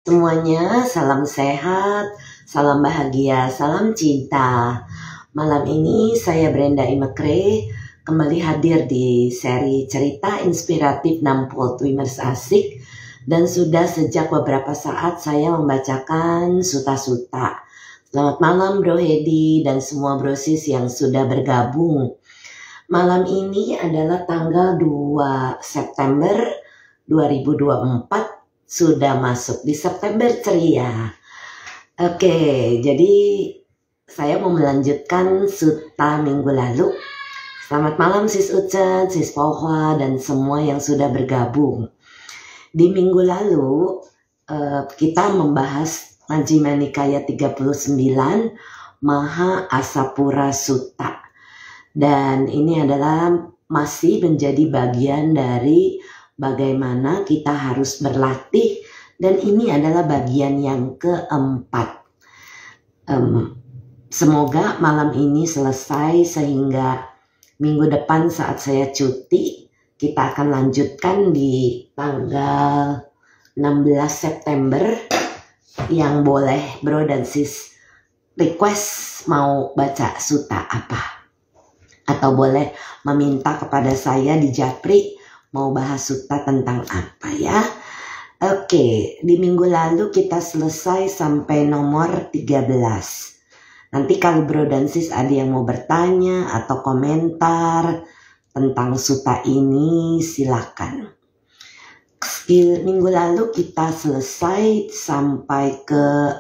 Semuanya, salam sehat, salam bahagia, salam cinta. Malam ini saya Brenda Imekre kembali hadir di seri cerita inspiratif 60 Twimers Asik, dan sudah sejak beberapa saat saya membacakan suta-suta. Selamat malam Bro Hedi dan semua brosis yang sudah bergabung. Malam ini adalah tanggal 2 September 2024. Sudah masuk di September ceria. Oke, jadi saya mau melanjutkan suta minggu lalu. Selamat malam Sis Ucet, Sis Pohwa, dan semua yang sudah bergabung. Di minggu lalu kita membahas Majjhima Nikaya 39 Maha Asapura Sutta. Dan ini adalah masih menjadi bagian dari bagaimana kita harus berlatih, dan ini adalah bagian yang keempat. Semoga malam ini selesai sehingga minggu depan saat saya cuti kita akan lanjutkan di tanggal 16 September. Yang boleh bro dan sis request mau baca suta apa, atau boleh meminta kepada saya di Japri mau bahas suta tentang apa ya. Oke, di minggu lalu kita selesai sampai nomor 13. Nanti kalau bro dan sis ada yang mau bertanya atau komentar tentang suta ini silakan. Di minggu lalu kita selesai sampai ke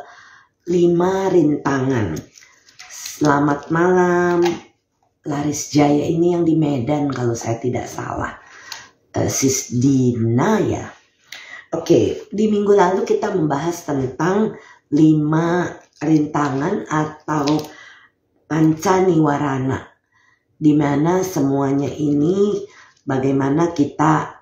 5 rintangan. Selamat malam Laris Jaya, ini yang di Medan kalau saya tidak salah. Sis Dina ya. Oke, di minggu lalu kita membahas tentang 5 rintangan atau pancaniwarana, di mana semuanya ini bagaimana kita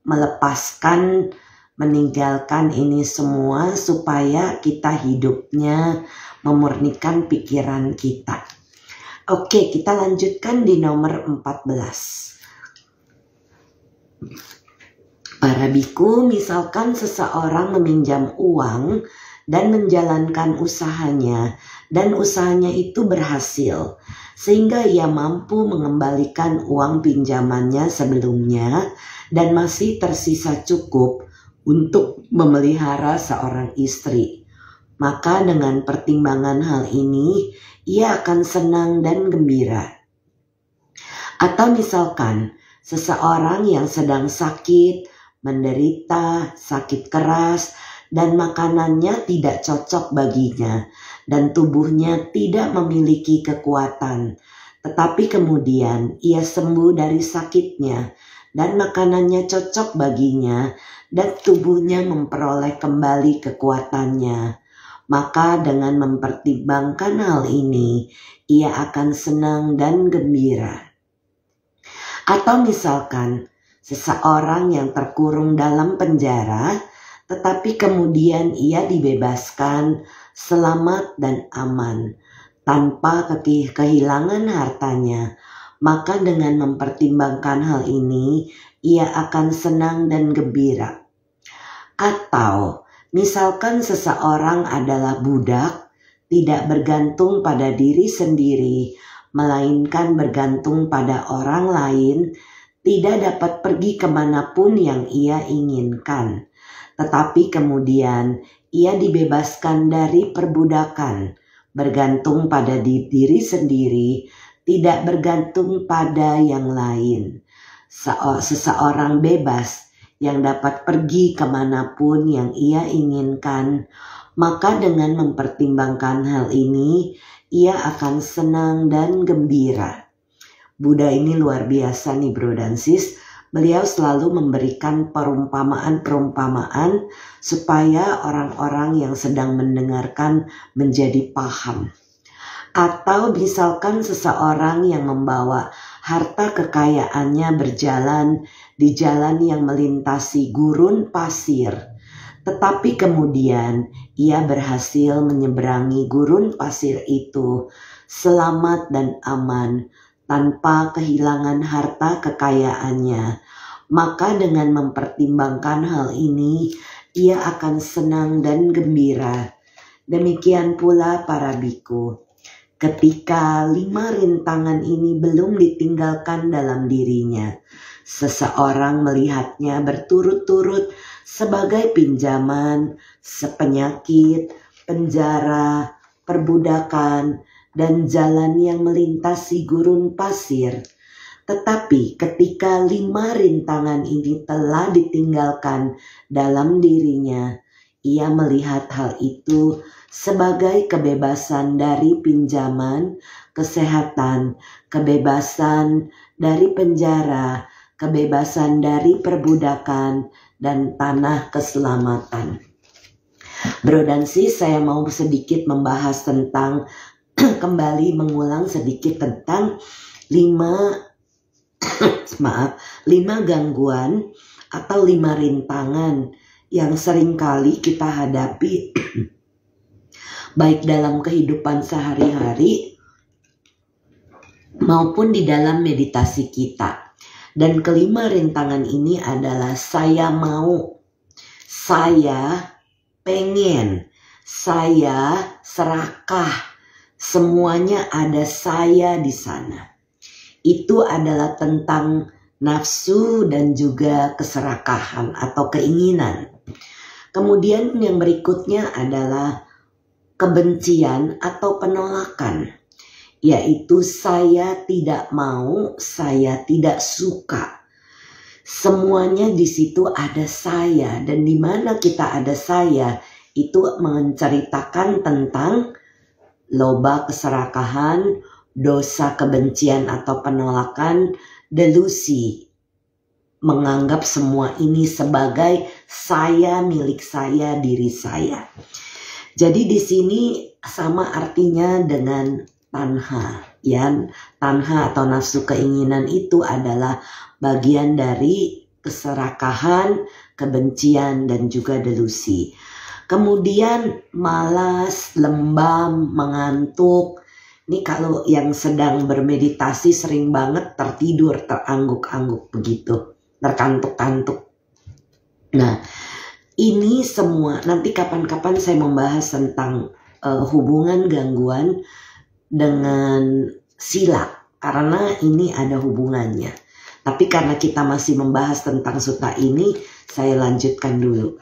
melepaskan, meninggalkan ini semua supaya kita hidupnya memurnikan pikiran kita. Oke, kita lanjutkan di nomor 14. Para biku, misalkan seseorang meminjam uang dan menjalankan usahanya, dan usahanya itu berhasil, sehingga ia mampu mengembalikan uang pinjamannya sebelumnya dan masih tersisa cukup untuk memelihara seorang istri. Maka dengan pertimbangan hal ini, ia akan senang dan gembira. Atau misalkan seseorang yang sedang sakit, menderita, sakit keras, dan makanannya tidak cocok baginya, dan tubuhnya tidak memiliki kekuatan. Tetapi kemudian ia sembuh dari sakitnya, dan makanannya cocok baginya, dan tubuhnya memperoleh kembali kekuatannya. Maka dengan mempertimbangkan hal ini, ia akan senang dan gembira. Atau misalkan seseorang yang terkurung dalam penjara, tetapi kemudian ia dibebaskan selamat dan aman tanpa kehilangan hartanya, maka dengan mempertimbangkan hal ini, ia akan senang dan gembira. Atau misalkan seseorang adalah budak, tidak bergantung pada diri sendiri, melainkan bergantung pada orang lain, tidak dapat pergi kemanapun yang ia inginkan. Tetapi kemudian ia dibebaskan dari perbudakan, bergantung pada diri sendiri, tidak bergantung pada yang lain. Seseorang bebas yang dapat pergi kemanapun yang ia inginkan, maka dengan mempertimbangkan hal ini, ia akan senang dan gembira. Buddha ini luar biasa nih bro dan sis. Beliau selalu memberikan perumpamaan-perumpamaan supaya orang-orang yang sedang mendengarkan menjadi paham. Atau misalkan seseorang yang membawa harta kekayaannya berjalan di jalan yang melintasi gurun pasir, tetapi kemudian ia berhasil menyeberangi gurun pasir itu selamat dan aman tanpa kehilangan harta kekayaannya. Maka dengan mempertimbangkan hal ini, ia akan senang dan gembira. Demikian pula para biku. Ketika 5 rintangan ini belum ditinggalkan dalam dirinya, seseorang melihatnya berturut-turut sebagai pinjaman, sepenyakit, penjara, perbudakan, dan jalan yang melintasi gurun pasir. Tetapi ketika 5 rintangan ini telah ditinggalkan dalam dirinya, ia melihat hal itu sebagai kebebasan dari pinjaman, kesehatan, kebebasan dari penjara, kebebasan dari perbudakan, dan tanah keselamatan. Bro dan sis, saya mau sedikit membahas tentang kembali mengulang sedikit tentang 5 gangguan atau 5 rintangan yang seringkali kita hadapi baik dalam kehidupan sehari-hari maupun di dalam meditasi kita. Dan kelima rintangan ini adalah saya mau, saya pengen, saya serakah, semuanya ada saya di sana. Itu adalah tentang nafsu dan juga keserakahan atau keinginan. Kemudian yang berikutnya adalah kebencian atau penolakan, yaitu saya tidak mau, saya tidak suka. Semuanya di situ ada saya, dan di mana kita ada saya itu menceritakan tentang loba keserakahan, dosa kebencian atau penolakan, delusi, menganggap semua ini sebagai saya, milik saya, diri saya. Jadi di sini sama artinya dengan tanha, ya. Tanha atau nafsu keinginan itu adalah bagian dari keserakahan, kebencian, dan juga delusi. Kemudian malas, lembam, mengantuk. Ini kalau yang sedang bermeditasi sering banget tertidur, terangguk-angguk begitu, terkantuk-kantuk. Nah, ini semua nanti kapan-kapan saya membahas tentang hubungan gangguan dengan sila, karena ini ada hubungannya. Tapi karena kita masih membahas tentang sutta ini, saya lanjutkan dulu.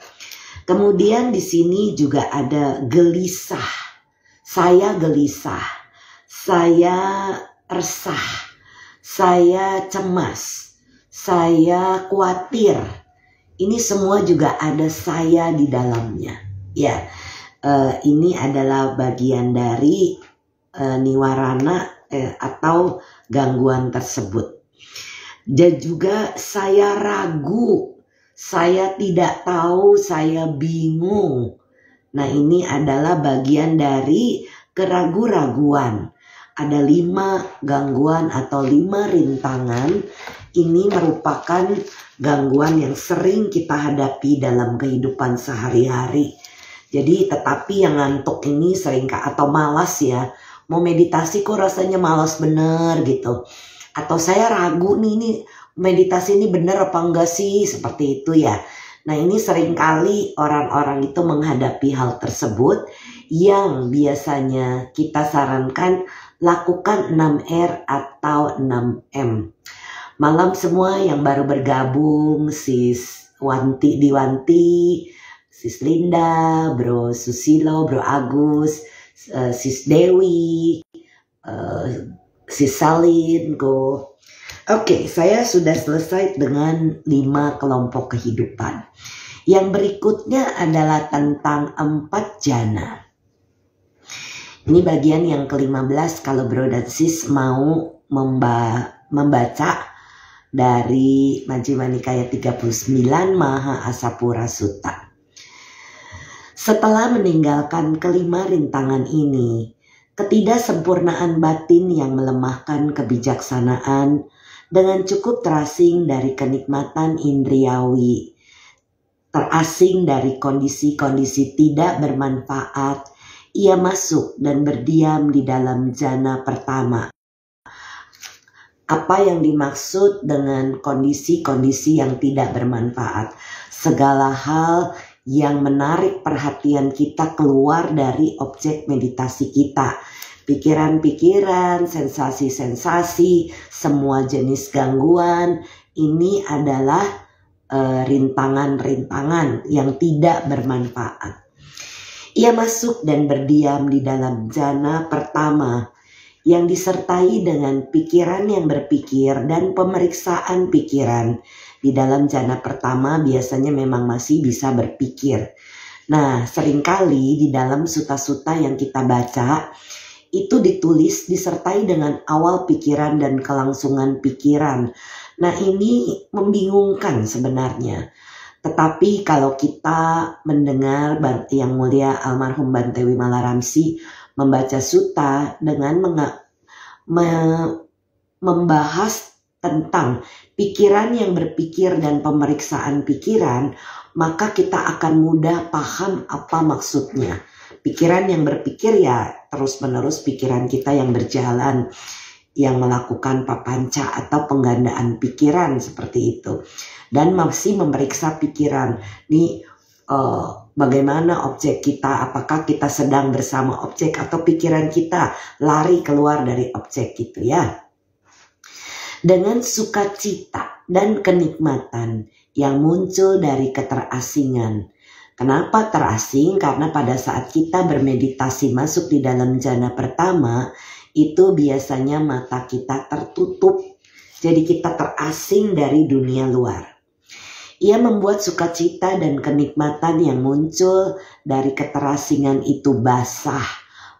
Kemudian di sini juga ada gelisah. Saya gelisah, saya resah, saya cemas, saya khawatir. Ini semua juga ada saya di dalamnya. Ya, ini adalah bagian dari niwarana atau gangguan tersebut. Dan juga saya ragu, saya tidak tahu, saya bingung. Nah, ini adalah bagian dari keraguan-raguan. Ada 5 gangguan atau 5 rintangan. Ini merupakan gangguan yang sering kita hadapi dalam kehidupan sehari-hari. Jadi tetapi yang ngantuk ini sering atau malas ya, mau meditasi kok rasanya malas bener gitu. Atau saya ragu nih meditasi ini bener apa enggak sih, seperti itu ya. Nah, ini seringkali orang-orang itu menghadapi hal tersebut, yang biasanya kita sarankan lakukan 6R atau 6M. Malam semua yang baru bergabung, Sis Diwanti, Sis Linda, Bro Susilo, Bro Agus, Sis Dewi, Sis Salin, Go. Oke, saya sudah selesai dengan 5 kelompok kehidupan. Yang berikutnya adalah tentang 4 jana. Ini bagian yang ke-15 kalau Bro dan Sis mau membaca dari Majjhima Nikaya 39 Maha Asapura Sutta. Setelah meninggalkan kelima rintangan ini, ketidaksempurnaan batin yang melemahkan kebijaksanaan dengan cukup terasing dari kenikmatan indriawi, terasing dari kondisi-kondisi tidak bermanfaat, ia masuk dan berdiam di dalam jana pertama. Apa yang dimaksud dengan kondisi-kondisi yang tidak bermanfaat? Segala hal yang menarik perhatian kita keluar dari objek meditasi kita. Pikiran-pikiran, sensasi-sensasi, semua jenis gangguan, ini adalah rintangan-rintangan yang tidak bermanfaat. Ia masuk dan berdiam di dalam jana pertama yang disertai dengan pikiran yang berpikir dan pemeriksaan pikiran. Di dalam jana pertama biasanya memang masih bisa berpikir. Nah, seringkali di dalam suta-suta yang kita baca itu ditulis disertai dengan awal pikiran dan kelangsungan pikiran. Nah, ini membingungkan sebenarnya. Tetapi kalau kita mendengar Yang Mulia Almarhum Bante Wimala Ramsi membaca suta dengan membahas tentang pikiran yang berpikir dan pemeriksaan pikiran, maka kita akan mudah paham apa maksudnya. Pikiran yang berpikir ya terus-menerus pikiran kita yang berjalan, yang melakukan papanca atau penggandaan pikiran seperti itu. Dan masih memeriksa pikiran. Nih bagaimana objek kita, apakah kita sedang bersama objek atau pikiran kita lari keluar dari objek gitu ya. Dengan sukacita dan kenikmatan yang muncul dari keterasingan. Kenapa terasing? Karena pada saat kita bermeditasi masuk di dalam jana pertama, itu biasanya mata kita tertutup. Jadi kita terasing dari dunia luar. Ia membuat sukacita dan kenikmatan yang muncul dari keterasingan itu basah,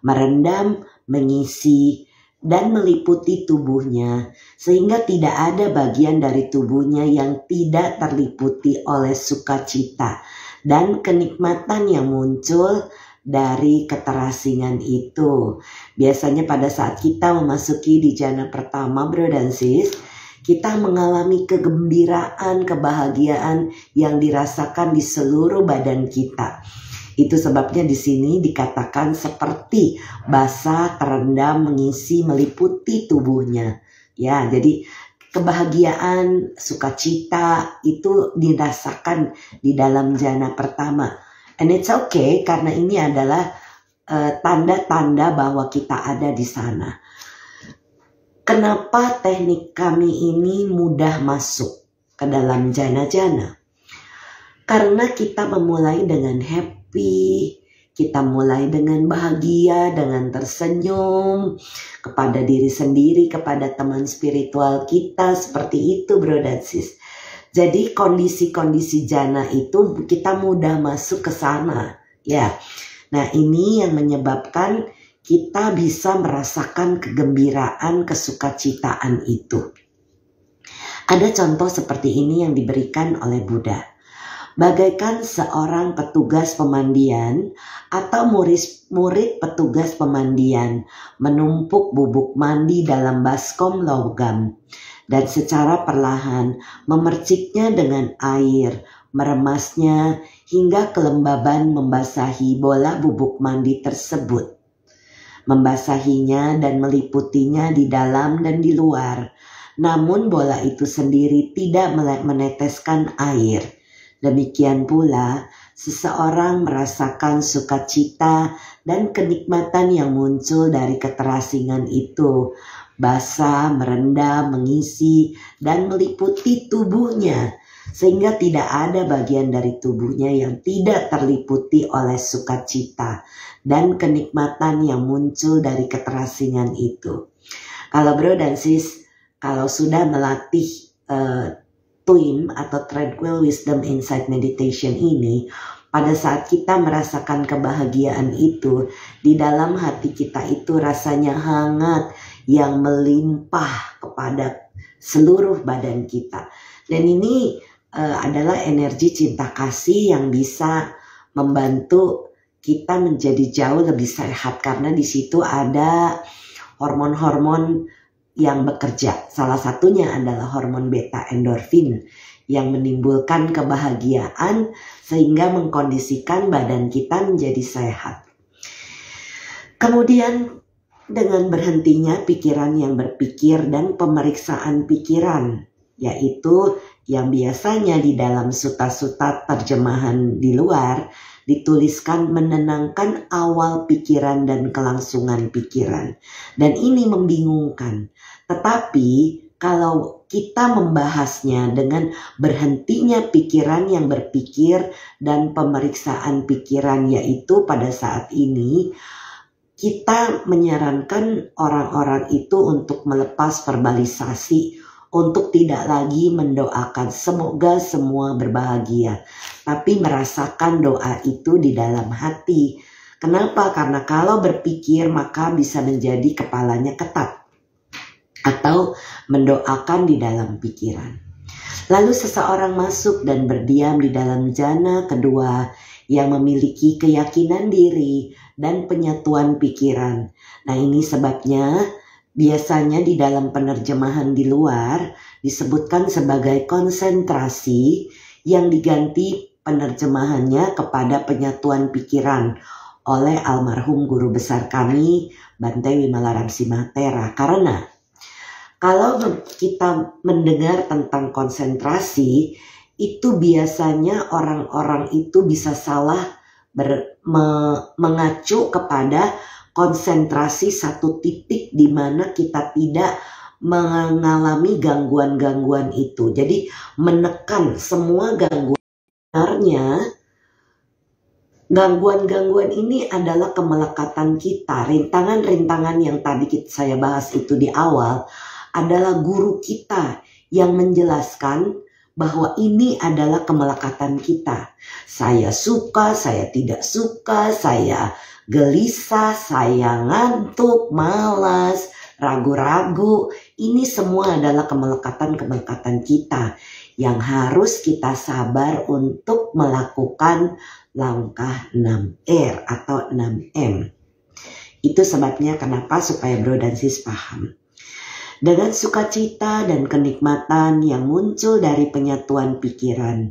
merendam, mengisi, dan meliputi tubuhnya, sehingga tidak ada bagian dari tubuhnya yang tidak terliputi oleh sukacita dan kenikmatan yang muncul dari keterasingan itu. Biasanya pada saat kita memasuki di jana pertama, bro dan sis, kita mengalami kegembiraan, kebahagiaan yang dirasakan di seluruh badan kita. Itu sebabnya di sini dikatakan seperti basah, terendam, mengisi, meliputi tubuhnya. Ya, jadi kebahagiaan, sukacita itu dirasakan di dalam jana pertama. And it's okay karena ini adalah tanda-tanda bahwa kita ada di sana. Kenapa teknik kami ini mudah masuk ke dalam jana-jana? Karena kita memulai dengan happy, kita mulai dengan bahagia, dengan tersenyum kepada diri sendiri, kepada teman spiritual kita, seperti itu bro dan sis. Jadi kondisi-kondisi jana itu kita mudah masuk ke sana, ya. Nah ini yang menyebabkan kita bisa merasakan kegembiraan, kesukacitaan itu. Ada contoh seperti ini yang diberikan oleh Buddha. Bagaikan seorang petugas pemandian atau murid petugas pemandian menumpuk bubuk mandi dalam baskom logam dan secara perlahan memerciknya dengan air, meremasnya hingga kelembaban membasahi bola bubuk mandi tersebut. Membasahinya dan meliputinya di dalam dan di luar. Namun bola itu sendiri tidak meneteskan air. Demikian pula, seseorang merasakan sukacita dan kenikmatan yang muncul dari keterasingan itu. Basah, merendam, mengisi, dan meliputi tubuhnya. Sehingga tidak ada bagian dari tubuhnya yang tidak terliputi oleh sukacita dan kenikmatan yang muncul dari keterasingan itu. Kalau bro dan sis, kalau sudah melatih TWIM atau Tranquil Wisdom Insight Meditation ini, pada saat kita merasakan kebahagiaan itu, di dalam hati kita itu rasanya hangat yang melimpah kepada seluruh badan kita. Dan ini adalah energi cinta kasih yang bisa membantu kita menjadi jauh lebih sehat, karena di situ ada hormon-hormon yang bekerja. Salah satunya adalah hormon beta endorfin yang menimbulkan kebahagiaan sehingga mengkondisikan badan kita menjadi sehat. Kemudian dengan berhentinya pikiran yang berpikir dan pemeriksaan pikiran, yaitu yang biasanya di dalam suta-suta terjemahan di luar dituliskan menenangkan awal pikiran dan kelangsungan pikiran. Dan ini membingungkan. Tetapi kalau kita membahasnya dengan berhentinya pikiran yang berpikir dan pemeriksaan pikiran, yaitu pada saat ini kita menyarankan orang-orang itu untuk melepas verbalisasi, untuk tidak lagi mendoakan semoga semua berbahagia, tapi merasakan doa itu di dalam hati. Kenapa? Karena kalau berpikir maka bisa menjadi kepalanya ketat atau mendoakan di dalam pikiran. Lalu seseorang masuk dan berdiam di dalam jana kedua yang memiliki keyakinan diri dan penyatuan pikiran. Nah, ini sebabnya biasanya di dalam penerjemahan di luar disebutkan sebagai konsentrasi yang diganti penerjemahannya kepada penyatuan pikiran oleh almarhum guru besar kami Bante Wimalaramsi Mahatthera. Karena kalau kita mendengar tentang konsentrasi, itu biasanya orang-orang itu bisa salah mengacu kepada konsentrasi satu titik di mana kita tidak mengalami gangguan-gangguan itu. Jadi menekan semua gangguannya. Gangguan-gangguan ini adalah kemelekatan kita. Rintangan-rintangan yang tadi saya bahas itu di awal adalah guru kita yang menjelaskan bahwa ini adalah kemelekatan kita. Saya suka, saya tidak suka, saya gelisah, saya ngantuk, malas, ragu-ragu. Ini semua adalah kemelekatan-kemelekatan kita yang harus kita sabar untuk melakukan langkah 6R atau 6M. Itu sebabnya kenapa supaya bro dan sis paham. Dengan sukacita dan kenikmatan yang muncul dari penyatuan pikiran,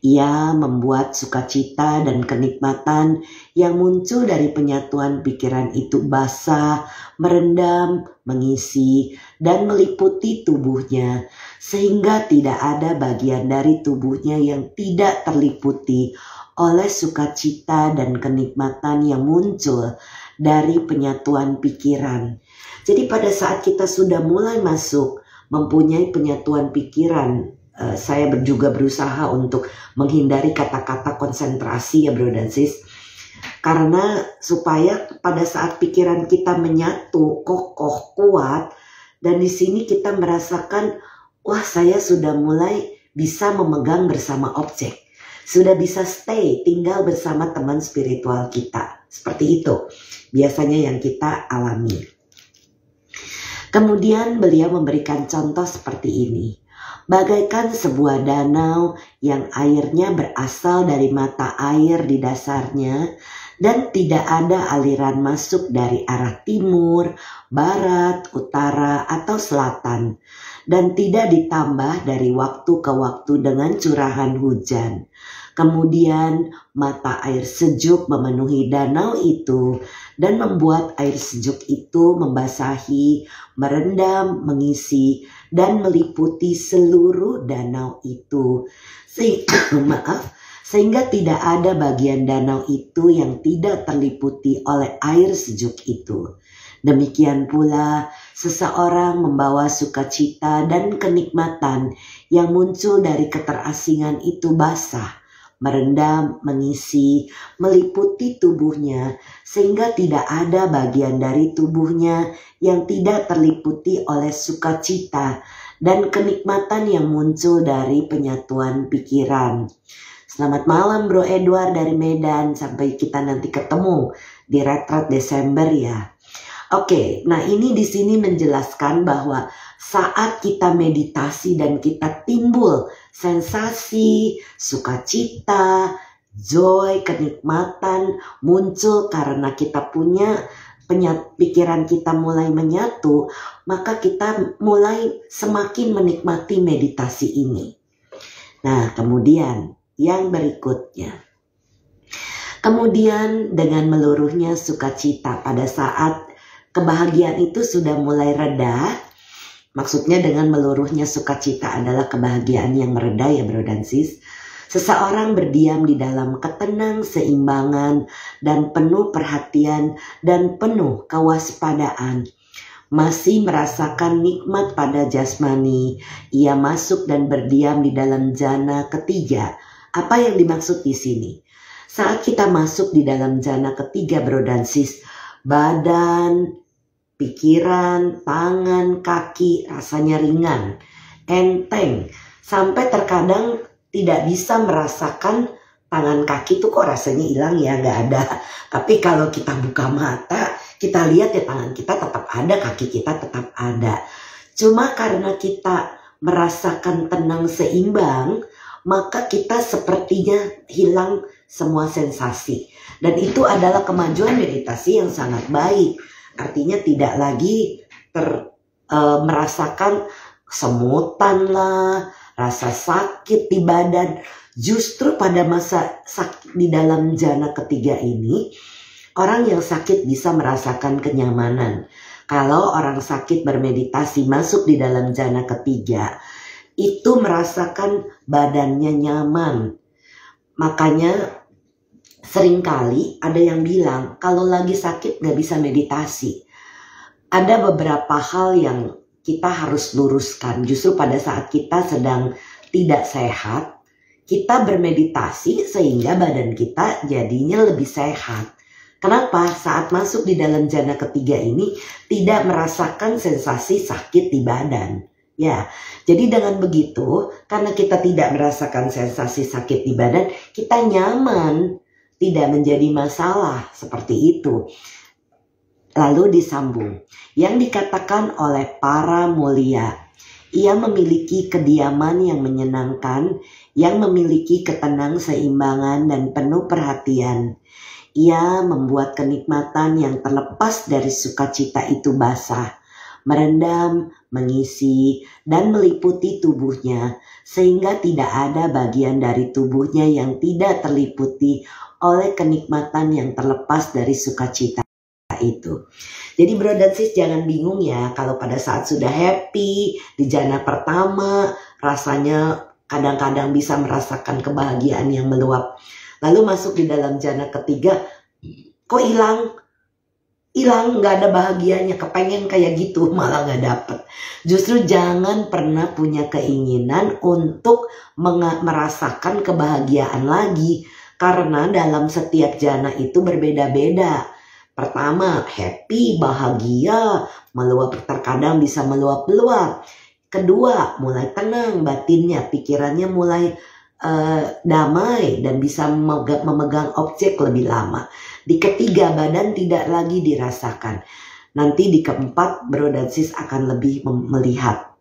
ia membuat sukacita dan kenikmatan yang muncul dari penyatuan pikiran itu basah, merendam, mengisi, dan meliputi tubuhnya, sehingga tidak ada bagian dari tubuhnya yang tidak terliputi oleh sukacita dan kenikmatan yang muncul dari penyatuan pikiran. Jadi pada saat kita sudah mulai masuk mempunyai penyatuan pikiran, saya juga berusaha untuk menghindari kata-kata konsentrasi ya bro dan sis. Karena supaya pada saat pikiran kita menyatu, kokoh, kuat, dan di sini kita merasakan, wah saya sudah mulai bisa memegang bersama objek. Sudah bisa stay, tinggal bersama teman spiritual kita. Seperti itu biasanya yang kita alami. Kemudian beliau memberikan contoh seperti ini. Bagaikan sebuah danau yang airnya berasal dari mata air di dasarnya dan tidak ada aliran masuk dari arah timur, barat, utara, atau selatan. Dan tidak ditambah dari waktu ke waktu dengan curahan hujan. Kemudian mata air sejuk memenuhi danau itu dan membuat air sejuk itu membasahi, merendam, mengisi, dan meliputi seluruh danau itu. Sehingga tidak ada bagian danau itu yang tidak terliputi oleh air sejuk itu. Demikian pula seseorang membawa sukacita dan kenikmatan yang muncul dari keterasingan itu basah, merendam, mengisi, meliputi tubuhnya, sehingga tidak ada bagian dari tubuhnya yang tidak terliputi oleh sukacita dan kenikmatan yang muncul dari penyatuan pikiran. Selamat malam Bro Edward dari Medan, sampai kita nanti ketemu di retret Desember ya. Oke, nah ini di sini menjelaskan bahwa saat kita meditasi dan kita timbul sensasi, sukacita, joy, kenikmatan muncul karena kita punya pikiran kita mulai menyatu, maka kita mulai semakin menikmati meditasi ini. Nah, kemudian yang berikutnya. Kemudian dengan meluruhnya sukacita pada saat kebahagiaan itu sudah mulai reda, Maksudnya dengan meluruhnya sukacita adalah kebahagiaan yang mereda ya bro dan sis. Seseorang berdiam di dalam ketenang seimbangan dan penuh perhatian dan penuh kewaspadaan. Masih merasakan nikmat pada jasmani, ia masuk dan berdiam di dalam jana ketiga. Apa yang dimaksud di sini? Saat kita masuk di dalam jana ketiga bro dan sis, badan, pikiran, tangan, kaki rasanya ringan, enteng, sampai terkadang tidak bisa merasakan tangan kaki tuh kok rasanya hilang ya, nggak ada. Tapi kalau kita buka mata, kita lihat ya tangan kita tetap ada, kaki kita tetap ada. Cuma karena kita merasakan tenang seimbang, maka kita sepertinya hilang semua sensasi. Dan itu adalah kemajuan meditasi yang sangat baik. Artinya tidak lagi merasakan semutan lah, rasa sakit di badan. Justru pada masa sakit di dalam jana ketiga ini, orang yang sakit bisa merasakan kenyamanan. Kalau orang sakit bermeditasi masuk di dalam jana ketiga, itu merasakan badannya nyaman. Makanya seringkali ada yang bilang kalau lagi sakit gak bisa meditasi. Ada beberapa hal yang kita harus luruskan. Justru pada saat kita sedang tidak sehat, kita bermeditasi sehingga badan kita jadinya lebih sehat. Kenapa? Saat masuk di dalam jana ketiga ini tidak merasakan sensasi sakit di badan. Ya, jadi dengan begitu, karena kita tidak merasakan sensasi sakit di badan, kita nyaman. Tidak menjadi masalah seperti itu. Lalu disambung, yang dikatakan oleh para mulia, ia memiliki kediaman yang menyenangkan, yang memiliki ketenang seimbangan dan penuh perhatian. Ia membuat kenikmatan yang terlepas dari sukacita itu basah, merendam, mengisi, dan meliputi tubuhnya, sehingga tidak ada bagian dari tubuhnya yang tidak terliputi oleh kenikmatan yang terlepas dari sukacita itu. Jadi bro dan sis jangan bingung ya kalau pada saat sudah happy di jana pertama rasanya kadang-kadang bisa merasakan kebahagiaan yang meluap. Lalu masuk di dalam jana ketiga kok hilang nggak ada bahagianya, kepengen kayak gitu malah nggak dapet. Justru jangan pernah punya keinginan untuk merasakan kebahagiaan lagi. Karena dalam setiap jana itu berbeda-beda. Pertama, happy, bahagia, meluap, terkadang bisa meluap-luap. Kedua, mulai tenang batinnya, pikirannya mulai damai dan bisa memegang objek lebih lama. Di ketiga, badan tidak lagi dirasakan. Nanti di keempat, bro dan sis akan lebih melihat.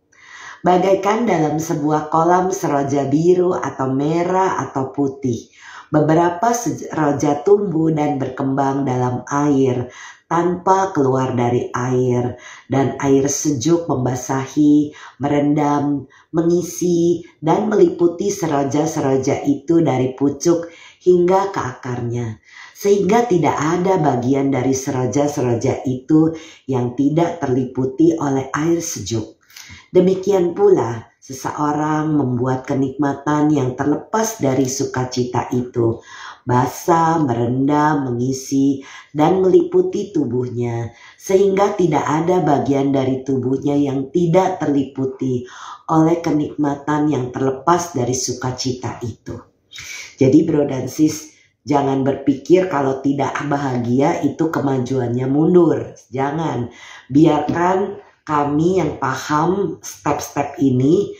Bagaikan dalam sebuah kolam seroja biru atau merah atau putih. Beberapa seroja tumbuh dan berkembang dalam air tanpa keluar dari air, dan air sejuk membasahi, merendam, mengisi, dan meliputi seroja-seroja itu dari pucuk hingga ke akarnya, sehingga tidak ada bagian dari seroja-seroja itu yang tidak terliputi oleh air sejuk. Demikian pula seseorang membuat kenikmatan yang terlepas dari sukacita itu, basah, merendam, mengisi, dan meliputi tubuhnya, sehingga tidak ada bagian dari tubuhnya yang tidak terliputi oleh kenikmatan yang terlepas dari sukacita itu. Jadi bro dan sis, jangan berpikir kalau tidak bahagia itu kemajuannya mundur. Jangan, biarkan kami yang paham step-step ini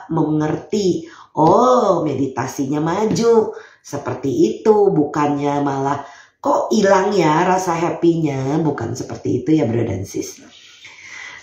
mengerti, oh meditasinya maju seperti itu, bukannya malah kok hilang ya rasa happy-nya, bukan seperti itu ya bro dan sis.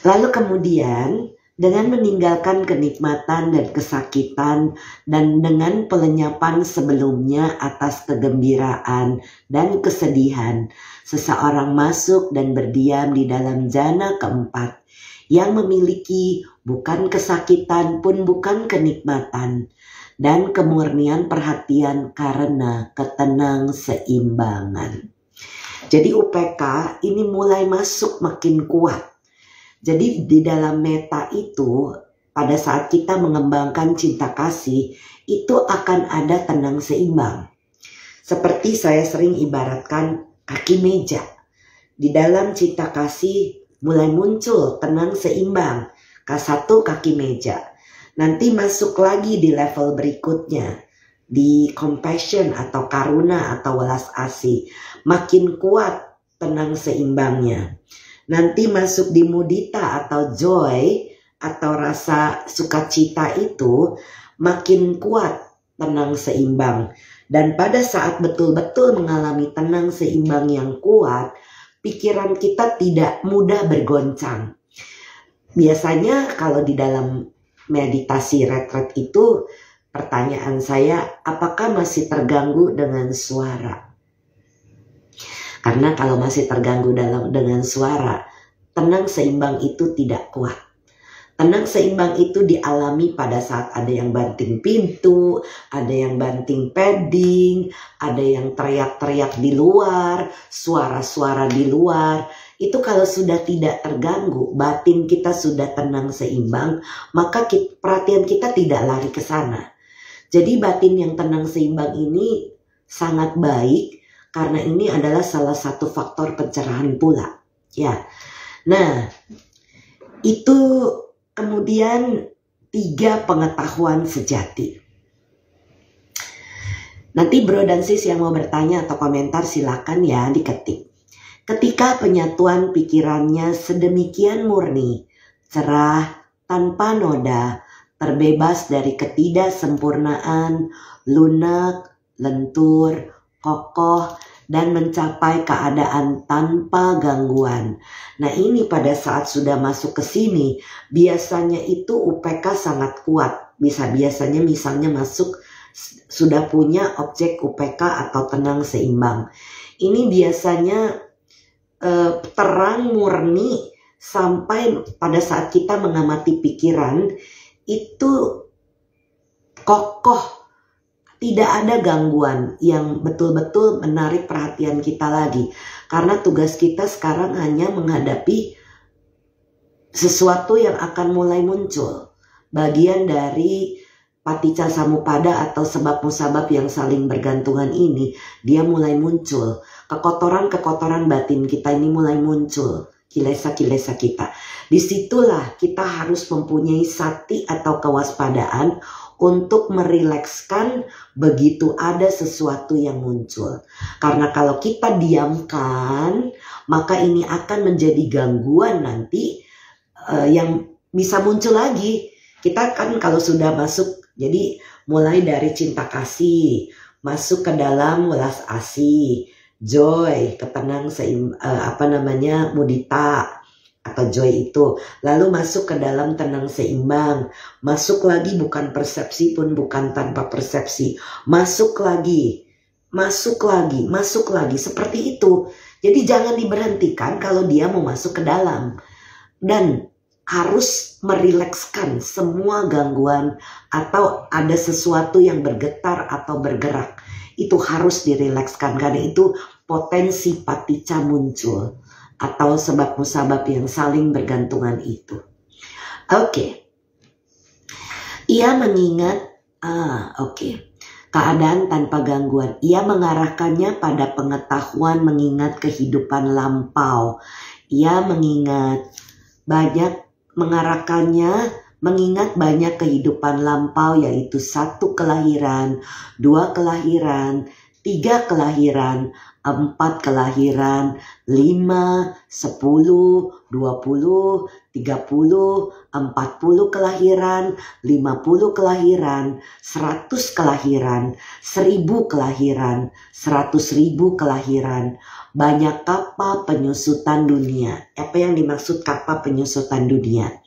Lalu kemudian dengan meninggalkan kenikmatan dan kesakitan dan dengan pelenyapan sebelumnya atas kegembiraan dan kesedihan, seseorang masuk dan berdiam di dalam jana keempat yang memiliki bukan kesakitan pun bukan kenikmatan dan kemurnian perhatian karena ketenang seimbangan. Jadi UPK ini mulai masuk makin kuat. Jadi di dalam meta itu, pada saat kita mengembangkan cinta kasih, itu akan ada tenang seimbang. Seperti saya sering ibaratkan kaki meja. Di dalam cinta kasih mulai muncul tenang seimbang. K1 kaki meja. Nanti masuk lagi di level berikutnya. Di compassion atau karuna atau welas asih. Makin kuat tenang seimbangnya. Nanti masuk di mudita atau joy atau rasa sukacita itu makin kuat tenang seimbang. Dan pada saat betul-betul mengalami tenang seimbang yang kuat, pikiran kita tidak mudah bergoncang. Biasanya kalau di dalam meditasi retret itu, pertanyaan saya, apakah masih terganggu dengan suara? Karena kalau masih terganggu dengan suara, tenang seimbang itu tidak kuat. Tenang seimbang itu dialami pada saat ada yang banting pintu, ada yang banting padding, ada yang teriak-teriak di luar, suara-suara di luar. Itu kalau sudah tidak terganggu, batin kita sudah tenang seimbang, maka perhatian kita tidak lari ke sana. Jadi batin yang tenang seimbang ini sangat baik, karena ini adalah salah satu faktor pencerahan pula. Ya. Nah, itu kemudian 3 pengetahuan sejati. Nanti bro dan sis yang mau bertanya atau komentar silakan ya diketik. Ketika penyatuan pikirannya sedemikian murni, cerah, tanpa noda, terbebas dari ketidaksempurnaan, lunak, lentur, kokoh, dan mencapai keadaan tanpa gangguan. Nah ini pada saat sudah masuk ke sini, biasanya itu UPK sangat kuat. Biasanya misalnya masuk sudah punya objek UPK atau tenang seimbang. Ini biasanya terang murni sampai pada saat kita mengamati pikiran itu kokoh. Tidak ada gangguan yang betul-betul menarik perhatian kita lagi. Karena tugas kita sekarang hanya menghadapi sesuatu yang akan mulai muncul. Bagian dari paticca samuppada atau sebab musabab yang saling bergantungan ini, dia mulai muncul. Kekotoran-kekotoran batin kita ini mulai muncul. Kilesa-kilesa kita. Disitulah kita harus mempunyai sati atau kewaspadaan untuk merilekskan begitu ada sesuatu yang muncul. Karena kalau kita diamkan, maka ini akan menjadi gangguan nanti yang bisa muncul lagi. Kita kan kalau sudah masuk, jadi mulai dari cinta kasih, masuk ke dalam welas asih, joy, ketenang mudita atau joy itu, lalu masuk ke dalam tenang seimbang, masuk lagi bukan persepsi pun bukan tanpa persepsi, masuk lagi, seperti itu. Jadi jangan diberhentikan kalau dia mau masuk ke dalam, dan harus merilekskan semua gangguan atau ada sesuatu yang bergetar atau bergerak, itu harus dirilekskan karena itu potensi paticca muncul. Atau sebab musabab yang saling bergantungan itu. Oke. Ia mengingat, keadaan tanpa gangguan. Ia mengarahkannya pada pengetahuan mengingat kehidupan lampau. Ia mengingat banyak kehidupan lampau, yaitu 1 kelahiran, 2 kelahiran, 3 kelahiran, 4 kelahiran, 5, 10, 20, 30, 40 kelahiran, 50 kelahiran, 100 kelahiran, 1000 kelahiran, 100.000 kelahiran. Banyak kapa penyusutan dunia. Apa yang dimaksud kapa penyusutan dunia?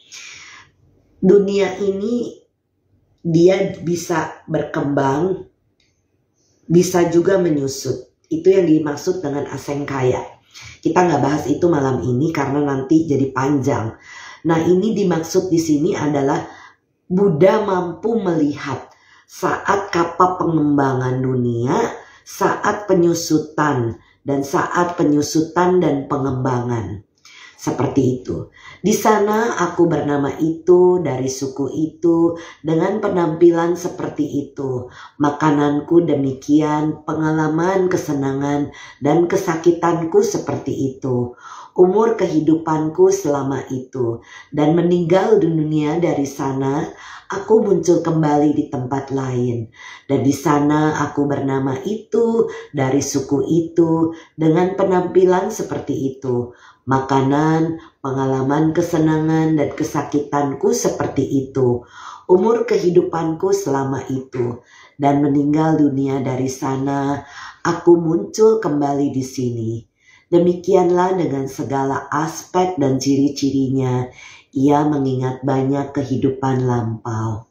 Dunia ini dia bisa berkembang, bisa juga menyusut. Itu yang dimaksud dengan asengkaya. Kita nggak bahas itu malam ini karena nanti jadi panjang. Nah ini dimaksud di sini adalah Buddha mampu melihat saat kapa pengembangan dunia, saat penyusutan, dan saat penyusutan dan pengembangan. Seperti itu. Di sana aku bernama itu, dari suku itu, dengan penampilan seperti itu. Makananku demikian, pengalaman, kesenangan, dan kesakitanku seperti itu. Umur kehidupanku selama itu. Dan meninggal dunia dari sana, aku muncul kembali di tempat lain. Dan di sana aku bernama itu, dari suku itu, dengan penampilan seperti itu. Makanan, pengalaman kesenangan dan kesakitanku seperti itu. Umur kehidupanku selama itu. Dan meninggal dunia dari sana, aku muncul kembali di sini. Demikianlah dengan segala aspek dan ciri-cirinya, ia mengingat banyak kehidupan lampau.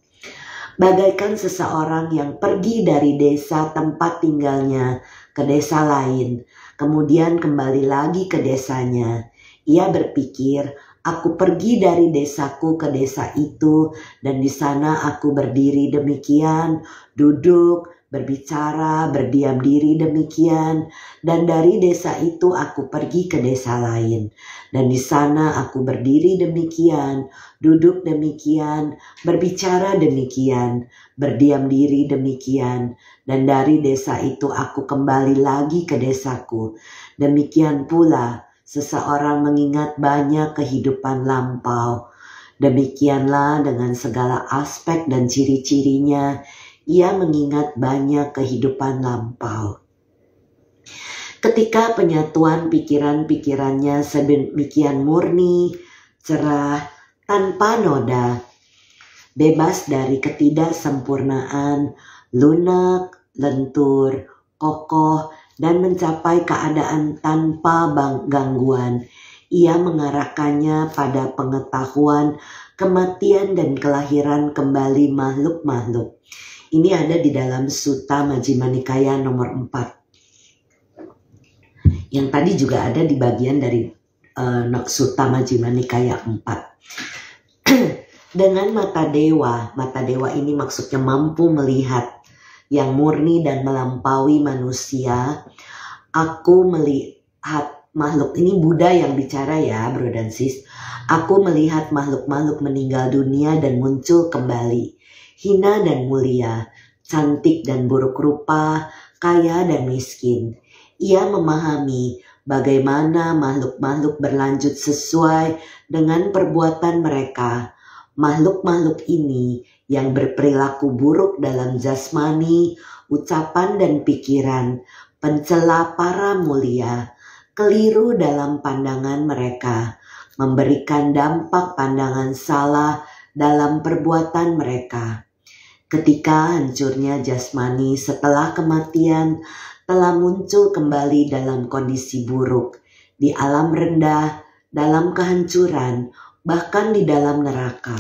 Bagaikan seseorang yang pergi dari desa tempat tinggalnya ke desa lain, kemudian kembali lagi ke desanya. Ia berpikir, aku pergi dari desaku ke desa itu, dan di sana aku berdiri demikian, duduk, berbicara, berdiam diri demikian, dan dari desa itu aku pergi ke desa lain, dan di sana aku berdiri demikian, duduk demikian, berbicara demikian, berdiam diri demikian, dan dari desa itu aku kembali lagi ke desaku. Demikian pula seseorang mengingat banyak kehidupan lampau. Demikianlah dengan segala aspek dan ciri-cirinya, ia mengingat banyak kehidupan lampau. Ketika penyatuan pikiran-pikirannya sedemikian murni, cerah, tanpa noda, bebas dari ketidaksempurnaan, lunak, lentur, kokoh, dan mencapai keadaan tanpa gangguan, ia mengarahkannya pada pengetahuan kematian dan kelahiran kembali makhluk-makhluk. Ini ada di dalam Sutta Majjhima Nikaya nomor 4. Yang tadi juga ada di bagian dari Sutta Majjhima Nikaya 4. Dengan mata dewa ini maksudnya mampu melihat yang murni dan melampaui manusia. Aku melihat makhluk, ini Buddha yang bicara ya bro dan sis. Aku melihat makhluk-makhluk meninggal dunia dan muncul kembali. Hina dan mulia, cantik dan buruk rupa, kaya dan miskin. Ia memahami bagaimana makhluk-makhluk berlanjut sesuai dengan perbuatan mereka. Makhluk-makhluk ini yang berperilaku buruk dalam jasmani, ucapan dan pikiran, pencela para mulia, keliru dalam pandangan mereka, memberikan dampak pandangan salah dalam perbuatan mereka. Ketika hancurnya jasmani setelah kematian telah muncul kembali dalam kondisi buruk, di alam rendah, dalam kehancuran, bahkan di dalam neraka.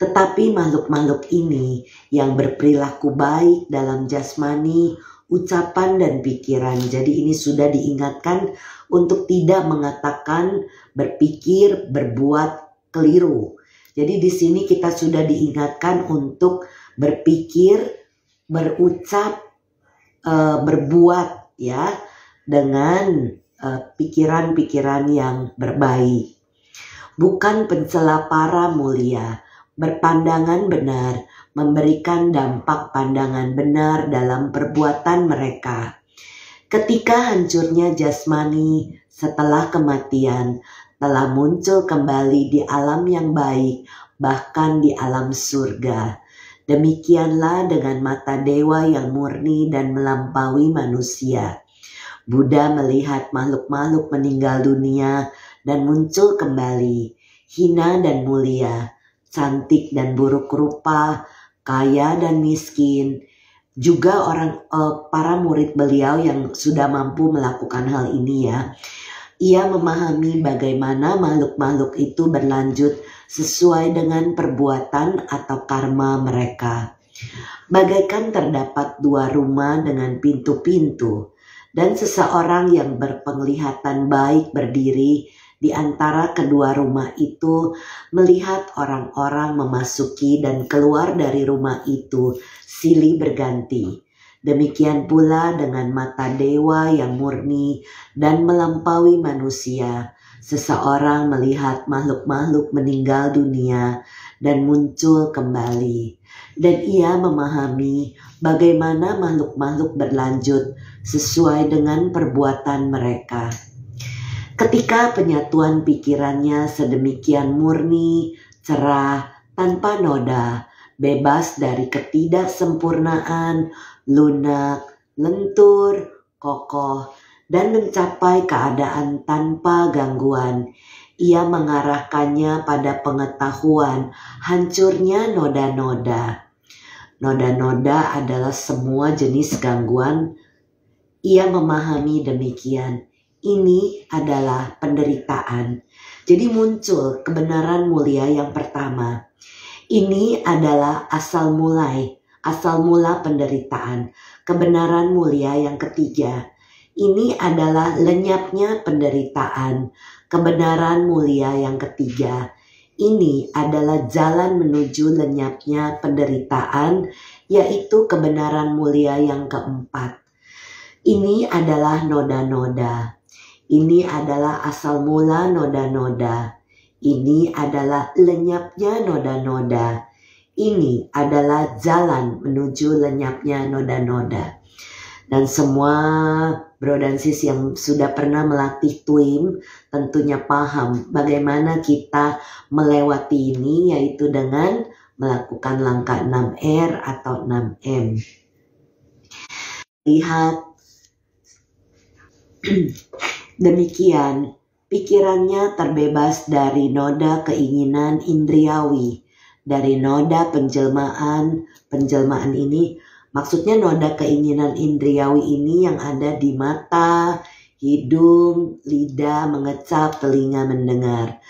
Tetapi makhluk-makhluk ini yang berperilaku baik dalam jasmani, ucapan dan pikiran. Jadi ini sudah diingatkan untuk tidak mengatakan, berpikir, berbuat keliru. Jadi di sini kita sudah diingatkan untuk berpikir, berucap, berbuat ya dengan pikiran-pikiran yang berbaik. Bukan pencela para mulia, berpandangan benar, memberikan dampak pandangan benar dalam perbuatan mereka. Ketika hancurnya jasmani setelah kematian, telah muncul kembali di alam yang baik, bahkan di alam surga. Demikianlah dengan mata dewa yang murni dan melampaui manusia. Buddha melihat makhluk-makhluk meninggal dunia dan muncul kembali, hina dan mulia, cantik dan buruk rupa, kaya dan miskin. Juga para murid beliau yang sudah mampu melakukan hal ini ya. Ia memahami bagaimana makhluk-makhluk itu berlanjut sesuai dengan perbuatan atau karma mereka. Bagaikan terdapat dua rumah dengan pintu-pintu, dan seseorang yang berpenglihatan baik berdiri di antara kedua rumah itu melihat orang-orang memasuki dan keluar dari rumah itu silih berganti. Demikian pula dengan mata dewa yang murni dan melampaui manusia. seseorang melihat makhluk-makhluk meninggal dunia dan muncul kembali. Dan ia memahami bagaimana makhluk-makhluk berlanjut sesuai dengan perbuatan mereka. Ketika penyatuan pikirannya sedemikian murni, cerah, tanpa noda, bebas dari ketidaksempurnaan, lunak, lentur, kokoh, dan mencapai keadaan tanpa gangguan, ia mengarahkannya pada pengetahuan hancurnya noda-noda. Noda-noda adalah semua jenis gangguan. Ia memahami demikian. Ini adalah penderitaan. Jadi muncul kebenaran mulia yang pertama. Ini adalah asal mula penderitaan. Kebenaran mulia yang ketiga. Ini adalah lenyapnya penderitaan. Kebenaran mulia yang ketiga. Ini adalah jalan menuju lenyapnya penderitaan, yaitu kebenaran mulia yang keempat. Ini adalah noda-noda. Ini adalah asal mula noda-noda. Ini adalah lenyapnya noda-noda. Ini adalah jalan menuju lenyapnya noda-noda. Dan semua bro dan sis yang sudah pernah melatih TWIM tentunya paham bagaimana kita melewati ini, yaitu dengan melakukan langkah 6R atau 6M. Lihat, demikian pikirannya terbebas dari noda keinginan indriawi, dari noda penjelmaan ini. Maksudnya noda keinginan indriawi ini yang ada di mata, hidung, lidah mengecap, telinga mendengar.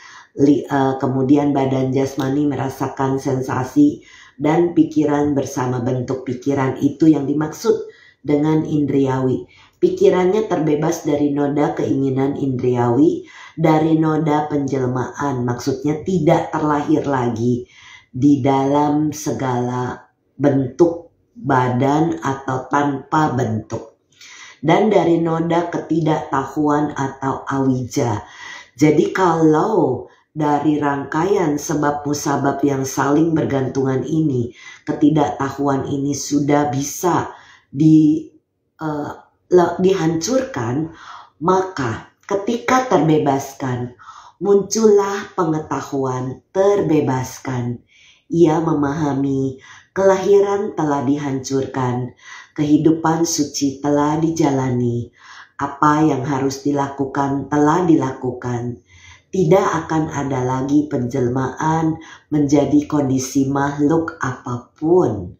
Kemudian badan jasmani merasakan sensasi dan pikiran bersama bentuk pikiran, itu yang dimaksud dengan indriawi. Pikirannya terbebas dari noda keinginan indriawi, dari noda penjelmaan, maksudnya tidak terlahir lagi di dalam segala bentuk badan atau tanpa bentuk, dan dari noda ketidaktahuan atau awija. Jadi kalau dari rangkaian sebab musabab yang saling bergantungan ini, ketidaktahuan ini sudah bisa dihancurkan, maka ketika terbebaskan, muncullah pengetahuan terbebaskan. Ia memahami kelahiran telah dihancurkan, kehidupan suci telah dijalani, apa yang harus dilakukan telah dilakukan. Tidak akan ada lagi penjelmaan menjadi kondisi makhluk apapun.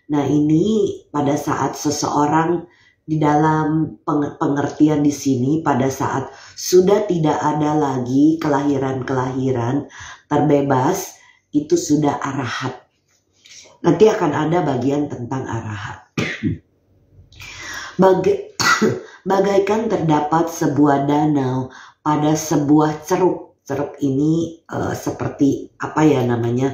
Nah, ini pada saat seseorang di dalam pengertian di sini, pada saat sudah tidak ada lagi kelahiran-kelahiran, terbebas, itu sudah arahat. Nanti akan ada bagian tentang arahat. Bagaikan terdapat sebuah danau pada sebuah ceruk. Ceruk ini seperti apa ya namanya?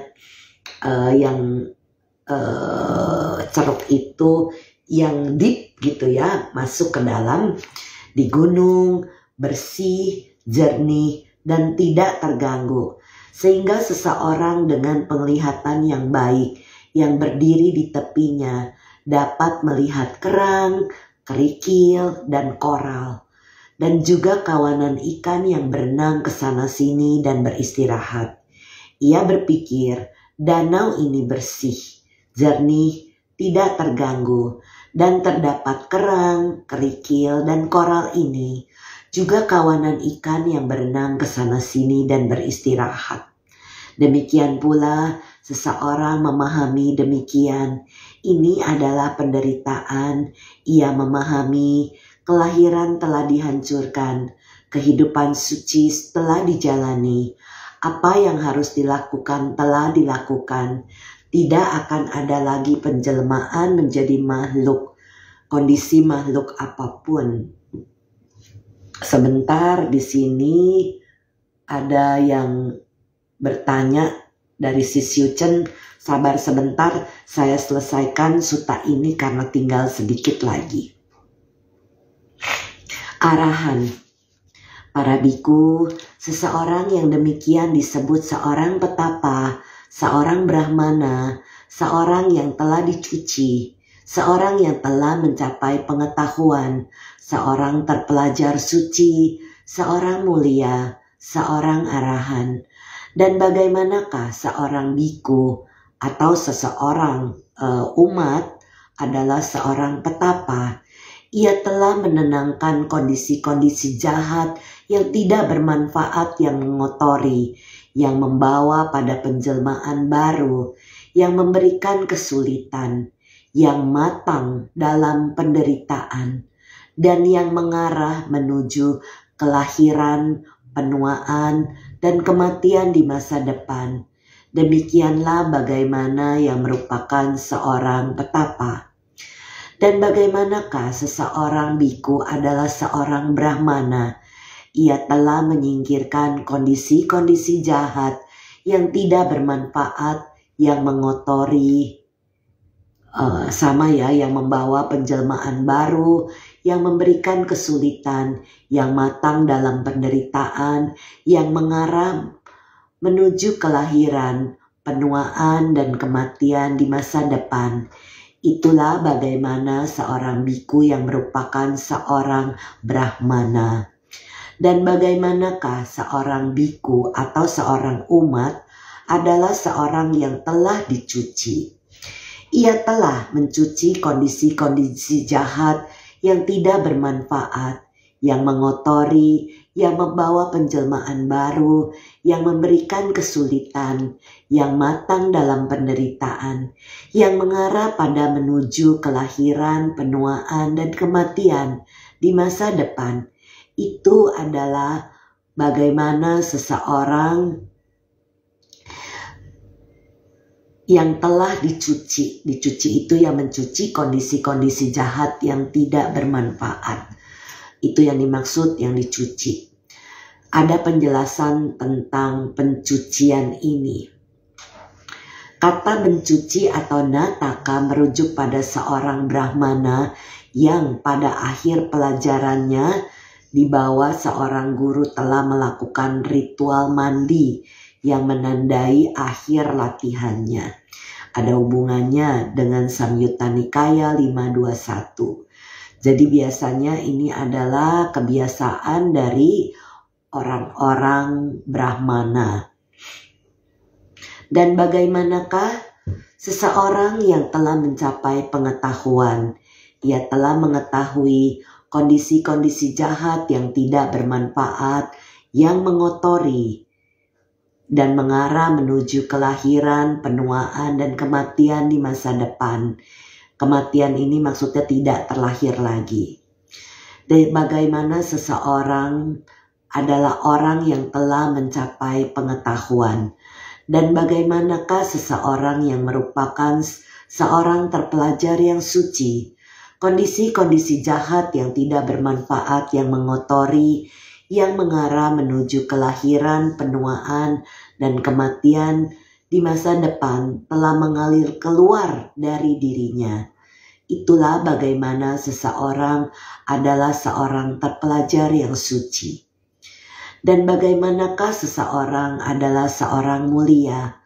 Ceruk itu yang deep gitu ya, masuk ke dalam, di gunung, bersih, jernih, dan tidak terganggu. Sehingga seseorang dengan penglihatan yang baik yang berdiri di tepinya dapat melihat kerang, kerikil, dan koral, dan juga kawanan ikan yang berenang ke sana sini dan beristirahat. Ia berpikir danau ini bersih, jernih, tidak terganggu, dan terdapat kerang, kerikil, dan koral ini, juga kawanan ikan yang berenang ke sana sini dan beristirahat. Demikian pula seseorang memahami demikian. Ini adalah penderitaan. Ia memahami kelahiran telah dihancurkan, kehidupan suci telah dijalani. Apa yang harus dilakukan telah dilakukan. Tidak akan ada lagi penjelmaan menjadi makhluk, kondisi makhluk apapun. Sebentar, di sini ada yang bertanya dari Sis Yuchen, sabar sebentar, saya selesaikan suta ini karena tinggal sedikit lagi. Arahan. Para biku, seseorang yang demikian disebut seorang petapa, seorang brahmana, seorang yang telah dicuci, seorang yang telah mencapai pengetahuan, seorang terpelajar suci, seorang mulia, seorang arahan. Dan bagaimanakah seorang biku atau seseorang umat adalah seorang petapa? Ia telah menenangkan kondisi-kondisi jahat yang tidak bermanfaat, yang mengotori, yang membawa pada penjelmaan baru, yang memberikan kesulitan, yang matang dalam penderitaan, dan yang mengarah menuju kelahiran, penuaan, dan kematian di masa depan. Demikianlah bagaimana yang merupakan seorang petapa. Dan bagaimanakah seseorang biku adalah seorang brahmana? Ia telah menyingkirkan kondisi-kondisi jahat yang tidak bermanfaat, yang mengotori, yang membawa penjelmaan baru, yang memberikan kesulitan, yang matang dalam penderitaan, yang mengarah menuju kelahiran, penuaan, dan kematian di masa depan. Itulah bagaimana seorang biku yang merupakan seorang brahmana. Dan bagaimanakah seorang biku atau seorang umat adalah seorang yang telah dicuci. Ia telah mencuci kondisi-kondisi jahat yang tidak bermanfaat, yang mengotori, yang membawa penjelmaan baru, yang memberikan kesulitan, yang matang dalam penderitaan, yang mengarah pada menuju kelahiran, penuaan, dan kematian di masa depan. Itu adalah bagaimana seseorang yang telah dicuci. Dicuci itu yang mencuci kondisi-kondisi jahat yang tidak bermanfaat. Itu yang dimaksud yang dicuci. Ada penjelasan tentang pencucian ini. Kata mencuci atau nataka merujuk pada seorang brahmana yang pada akhir pelajarannya di bawah seorang guru telah melakukan ritual mandi yang menandai akhir latihannya. Ada hubungannya dengan Samyutta Nikaya 521. Jadi biasanya ini adalah kebiasaan dari orang-orang brahmana. Dan bagaimanakah seseorang yang telah mencapai pengetahuan? Ia telah mengetahui kondisi-kondisi jahat yang tidak bermanfaat, yang mengotori, dan mengarah menuju kelahiran, penuaan, dan kematian di masa depan. Kematian ini maksudnya tidak terlahir lagi. Dan bagaimana seseorang adalah orang yang telah mencapai pengetahuan. Dan bagaimanakah seseorang yang merupakan seorang terpelajar yang suci. Kondisi-kondisi jahat yang tidak bermanfaat, yang mengotori, yang mengarah menuju kelahiran, penuaan, dan kematian di masa depan telah mengalir keluar dari dirinya. Itulah bagaimana seseorang adalah seorang terpelajar yang suci. Dan bagaimanakah seseorang adalah seorang mulia?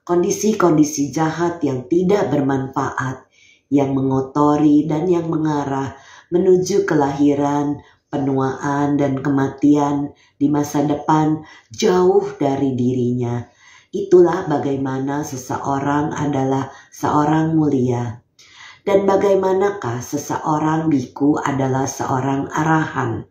Kondisi-kondisi jahat yang tidak bermanfaat, yang mengotori dan yang mengarah menuju kelahiran, penuaan, dan kematian di masa depan jauh dari dirinya. Itulah bagaimana seseorang adalah seorang mulia. Dan bagaimanakah seseorang biku adalah seorang arahan?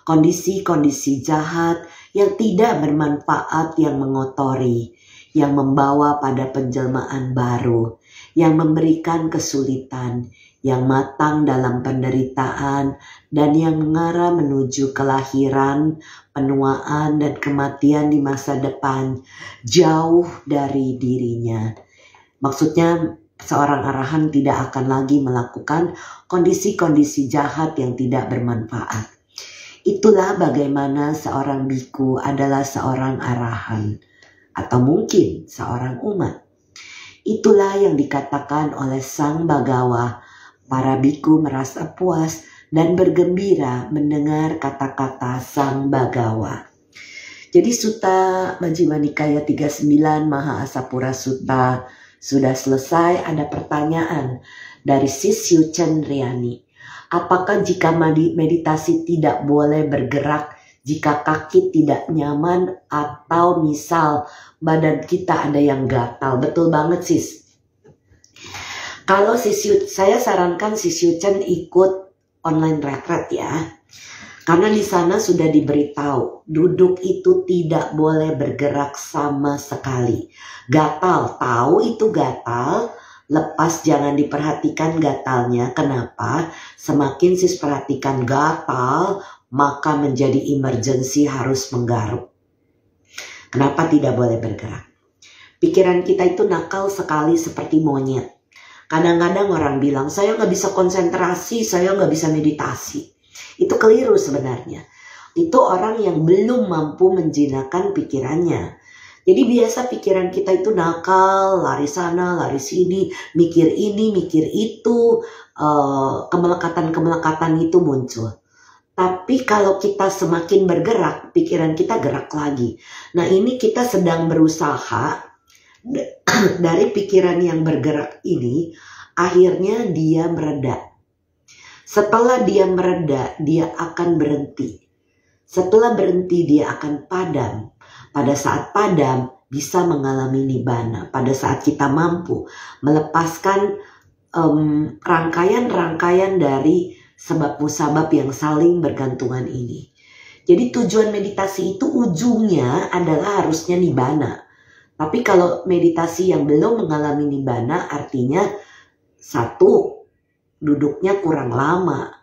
Kondisi-kondisi jahat yang tidak bermanfaat, yang mengotori, yang membawa pada penjelmaan baru, yang memberikan kesulitan, yang matang dalam penderitaan, dan yang mengarah menuju kelahiran, penuaan, dan kematian di masa depan jauh dari dirinya. Maksudnya seorang arahan tidak akan lagi melakukan kondisi-kondisi jahat yang tidak bermanfaat. Itulah bagaimana seorang biku adalah seorang arahan, atau mungkin seorang umat. Itulah yang dikatakan oleh Sang Bagawa. Para biku merasa puas dan bergembira mendengar kata-kata Sang Bagawa. Jadi Sutta Majjhima Nikaya 39 Maha Asapura Sutta sudah selesai. Ada pertanyaan dari Sis Yuchen Riani. Apakah jika meditasi tidak boleh bergerak jika kaki tidak nyaman atau misal badan kita ada yang gatal? Betul banget sis. Kalau saya sarankan Sis Yuchen ikut online retreat ya. Karena di sana sudah diberitahu, duduk itu tidak boleh bergerak sama sekali. Gatal, tahu itu gatal, lepas jangan diperhatikan gatalnya. Kenapa? Semakin sis perhatikan gatal, maka menjadi emergency harus menggaruk. Kenapa tidak boleh bergerak? Pikiran kita itu nakal sekali seperti monyet. Kadang-kadang orang bilang, saya nggak bisa konsentrasi, saya nggak bisa meditasi. Itu keliru sebenarnya. Itu orang yang belum mampu menjinakkan pikirannya. Jadi biasa pikiran kita itu nakal, lari sana, lari sini, mikir ini, mikir itu, kemelekatan-kemelekatan itu muncul. Tapi kalau kita semakin bergerak, pikiran kita gerak lagi. Nah ini kita sedang berusaha dari pikiran yang bergerak ini, akhirnya dia mereda. Setelah dia mereda, dia akan berhenti. Setelah berhenti, dia akan padam. Pada saat padam, bisa mengalami nibbana. Pada saat kita mampu melepaskan rangkaian-rangkaian dari sebab musabab yang saling bergantungan ini. Jadi tujuan meditasi itu ujungnya adalah harusnya nibbana. Tapi kalau meditasi yang belum mengalami nibbana, artinya satu, duduknya kurang lama.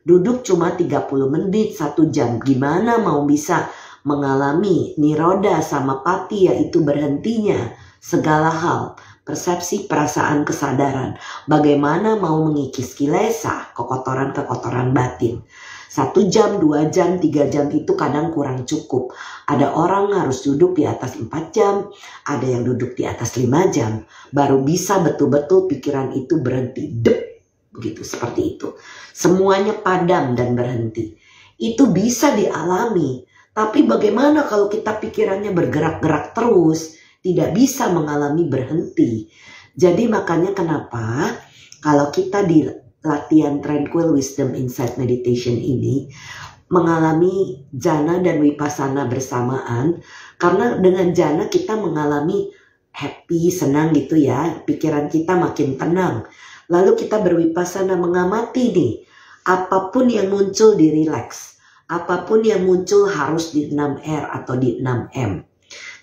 Duduk cuma 30 menit, 1 jam. Gimana mau bisa mengalami niroda sama pati, yaitu berhentinya segala hal. Persepsi, perasaan, kesadaran. Bagaimana mau mengikis kilesa, kekotoran-kekotoran batin. 1 jam, 2 jam, 3 jam itu kadang kurang cukup. Ada orang harus duduk di atas 4 jam, ada yang duduk di atas 5 jam. Baru bisa betul-betul pikiran itu berhenti. Begitu, seperti itu. Semuanya padam dan berhenti. Itu bisa dialami. Tapi bagaimana kalau kita pikirannya bergerak-gerak terus, tidak bisa mengalami berhenti. Jadi makanya kenapa kalau kita di latihan Tranquil Wisdom Insight Meditation ini mengalami jhana dan vipassana bersamaan, karena dengan jhana kita mengalami happy, senang gitu ya, pikiran kita makin tenang. Lalu kita bervipassana mengamati nih, apapun yang muncul di relax, apapun yang muncul harus di 6R atau di 6M.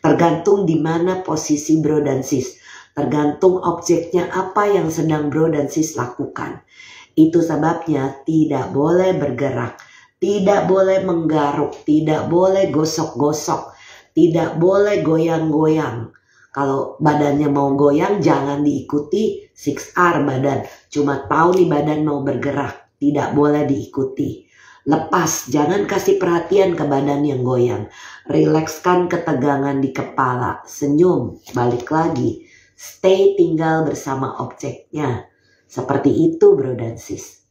Tergantung di mana posisi bro dan sis, tergantung objeknya apa yang sedang bro dan sis lakukan. Itu sebabnya tidak boleh bergerak, tidak boleh menggaruk, tidak boleh gosok-gosok, tidak boleh goyang-goyang. Kalau badannya mau goyang jangan diikuti 6R badan. Cuma tahu nih badan mau bergerak. Tidak boleh diikuti. Lepas, jangan kasih perhatian ke badan yang goyang. Rilekskan ketegangan di kepala. Senyum, balik lagi. Stay tinggal bersama objeknya. Seperti itu bro dan sis.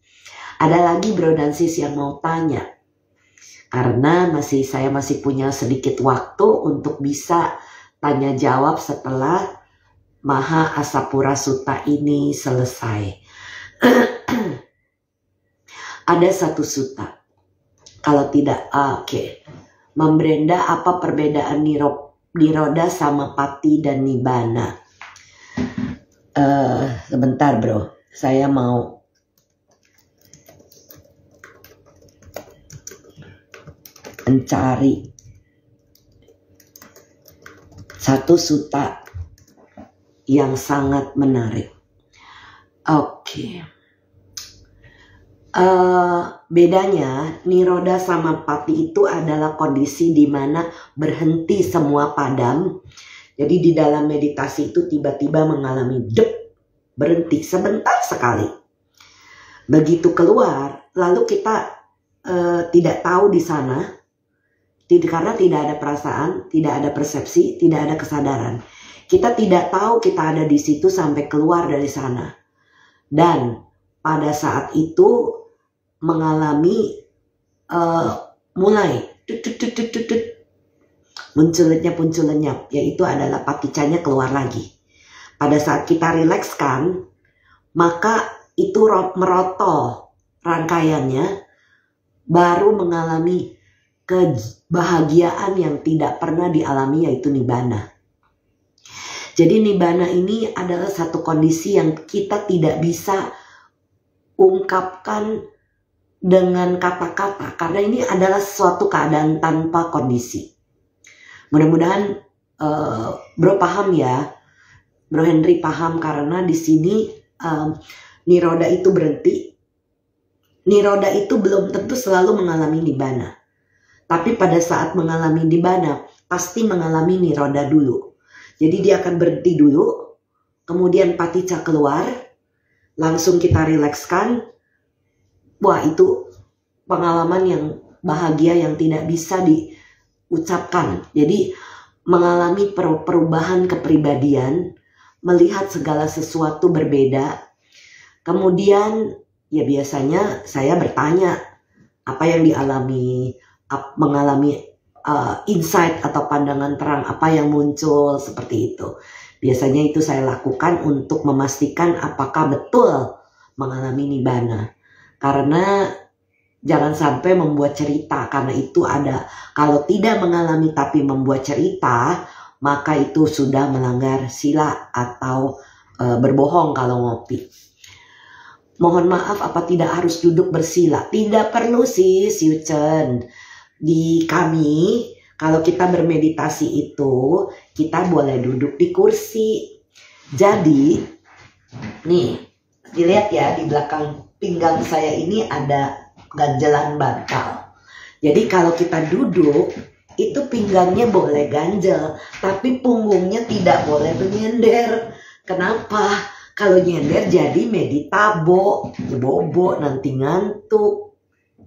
Ada lagi bro dan sis yang mau tanya. Karena saya masih punya sedikit waktu untuk bisa tanya jawab setelah Maha Asapura Sutta ini selesai. Ada satu sutta. Kalau tidak, oke. Membrenda, apa perbedaan niroda sama pati dan nibbana? Sebentar bro, saya mau mencari satu sutta yang sangat menarik. Oke. Bedanya niroda sama pati itu adalah kondisi di mana berhenti semua padam. Jadi di dalam meditasi itu tiba-tiba mengalami berhenti sebentar sekali. Begitu keluar, lalu kita tidak tahu di sana. Karena tidak ada perasaan, tidak ada persepsi, tidak ada kesadaran. Kita tidak tahu kita ada di situ sampai keluar dari sana. Dan pada saat itu mengalami mulai muncul-lenyap, yaitu adalah paticanya keluar lagi. Pada saat kita rilekskan, maka itu merotol rangkaiannya, baru mengalami kebahagiaan yang tidak pernah dialami, yaitu nibbana. Jadi nibbana ini adalah satu kondisi yang kita tidak bisa ungkapkan dengan kata-kata, karena ini adalah suatu keadaan tanpa kondisi. Mudah-mudahan Bro paham ya, Bro Henry paham, karena di sini niroda itu berhenti. Niroda itu belum tentu selalu mengalami nibbana, tapi pada saat mengalami nibbana pasti mengalami niroda dulu. Jadi dia akan berhenti dulu, kemudian paticca keluar, langsung kita rilekskan. Wah, itu pengalaman yang bahagia yang tidak bisa diucapkan. Jadi mengalami perubahan kepribadian, melihat segala sesuatu berbeda. Kemudian ya biasanya saya bertanya apa yang dialami, mengalami insight atau pandangan terang apa yang muncul, seperti itu. Biasanya itu saya lakukan untuk memastikan apakah betul mengalami nibbana. Karena jangan sampai membuat cerita, karena itu ada, kalau tidak mengalami tapi membuat cerita, maka itu sudah melanggar sila atau berbohong kalau ngopi. Mohon maaf, apa tidak harus duduk bersila? Tidak perlu sih, Yuchen. Di kami, kalau kita bermeditasi itu, kita boleh duduk di kursi. Jadi, nih, dilihat ya, di belakang pinggang saya ini ada ganjelan bantal. Jadi kalau kita duduk, itu pinggangnya boleh ganjel, tapi punggungnya tidak boleh menyender. Kenapa? Kalau nyender jadi meditabo, bobo, nanti ngantuk.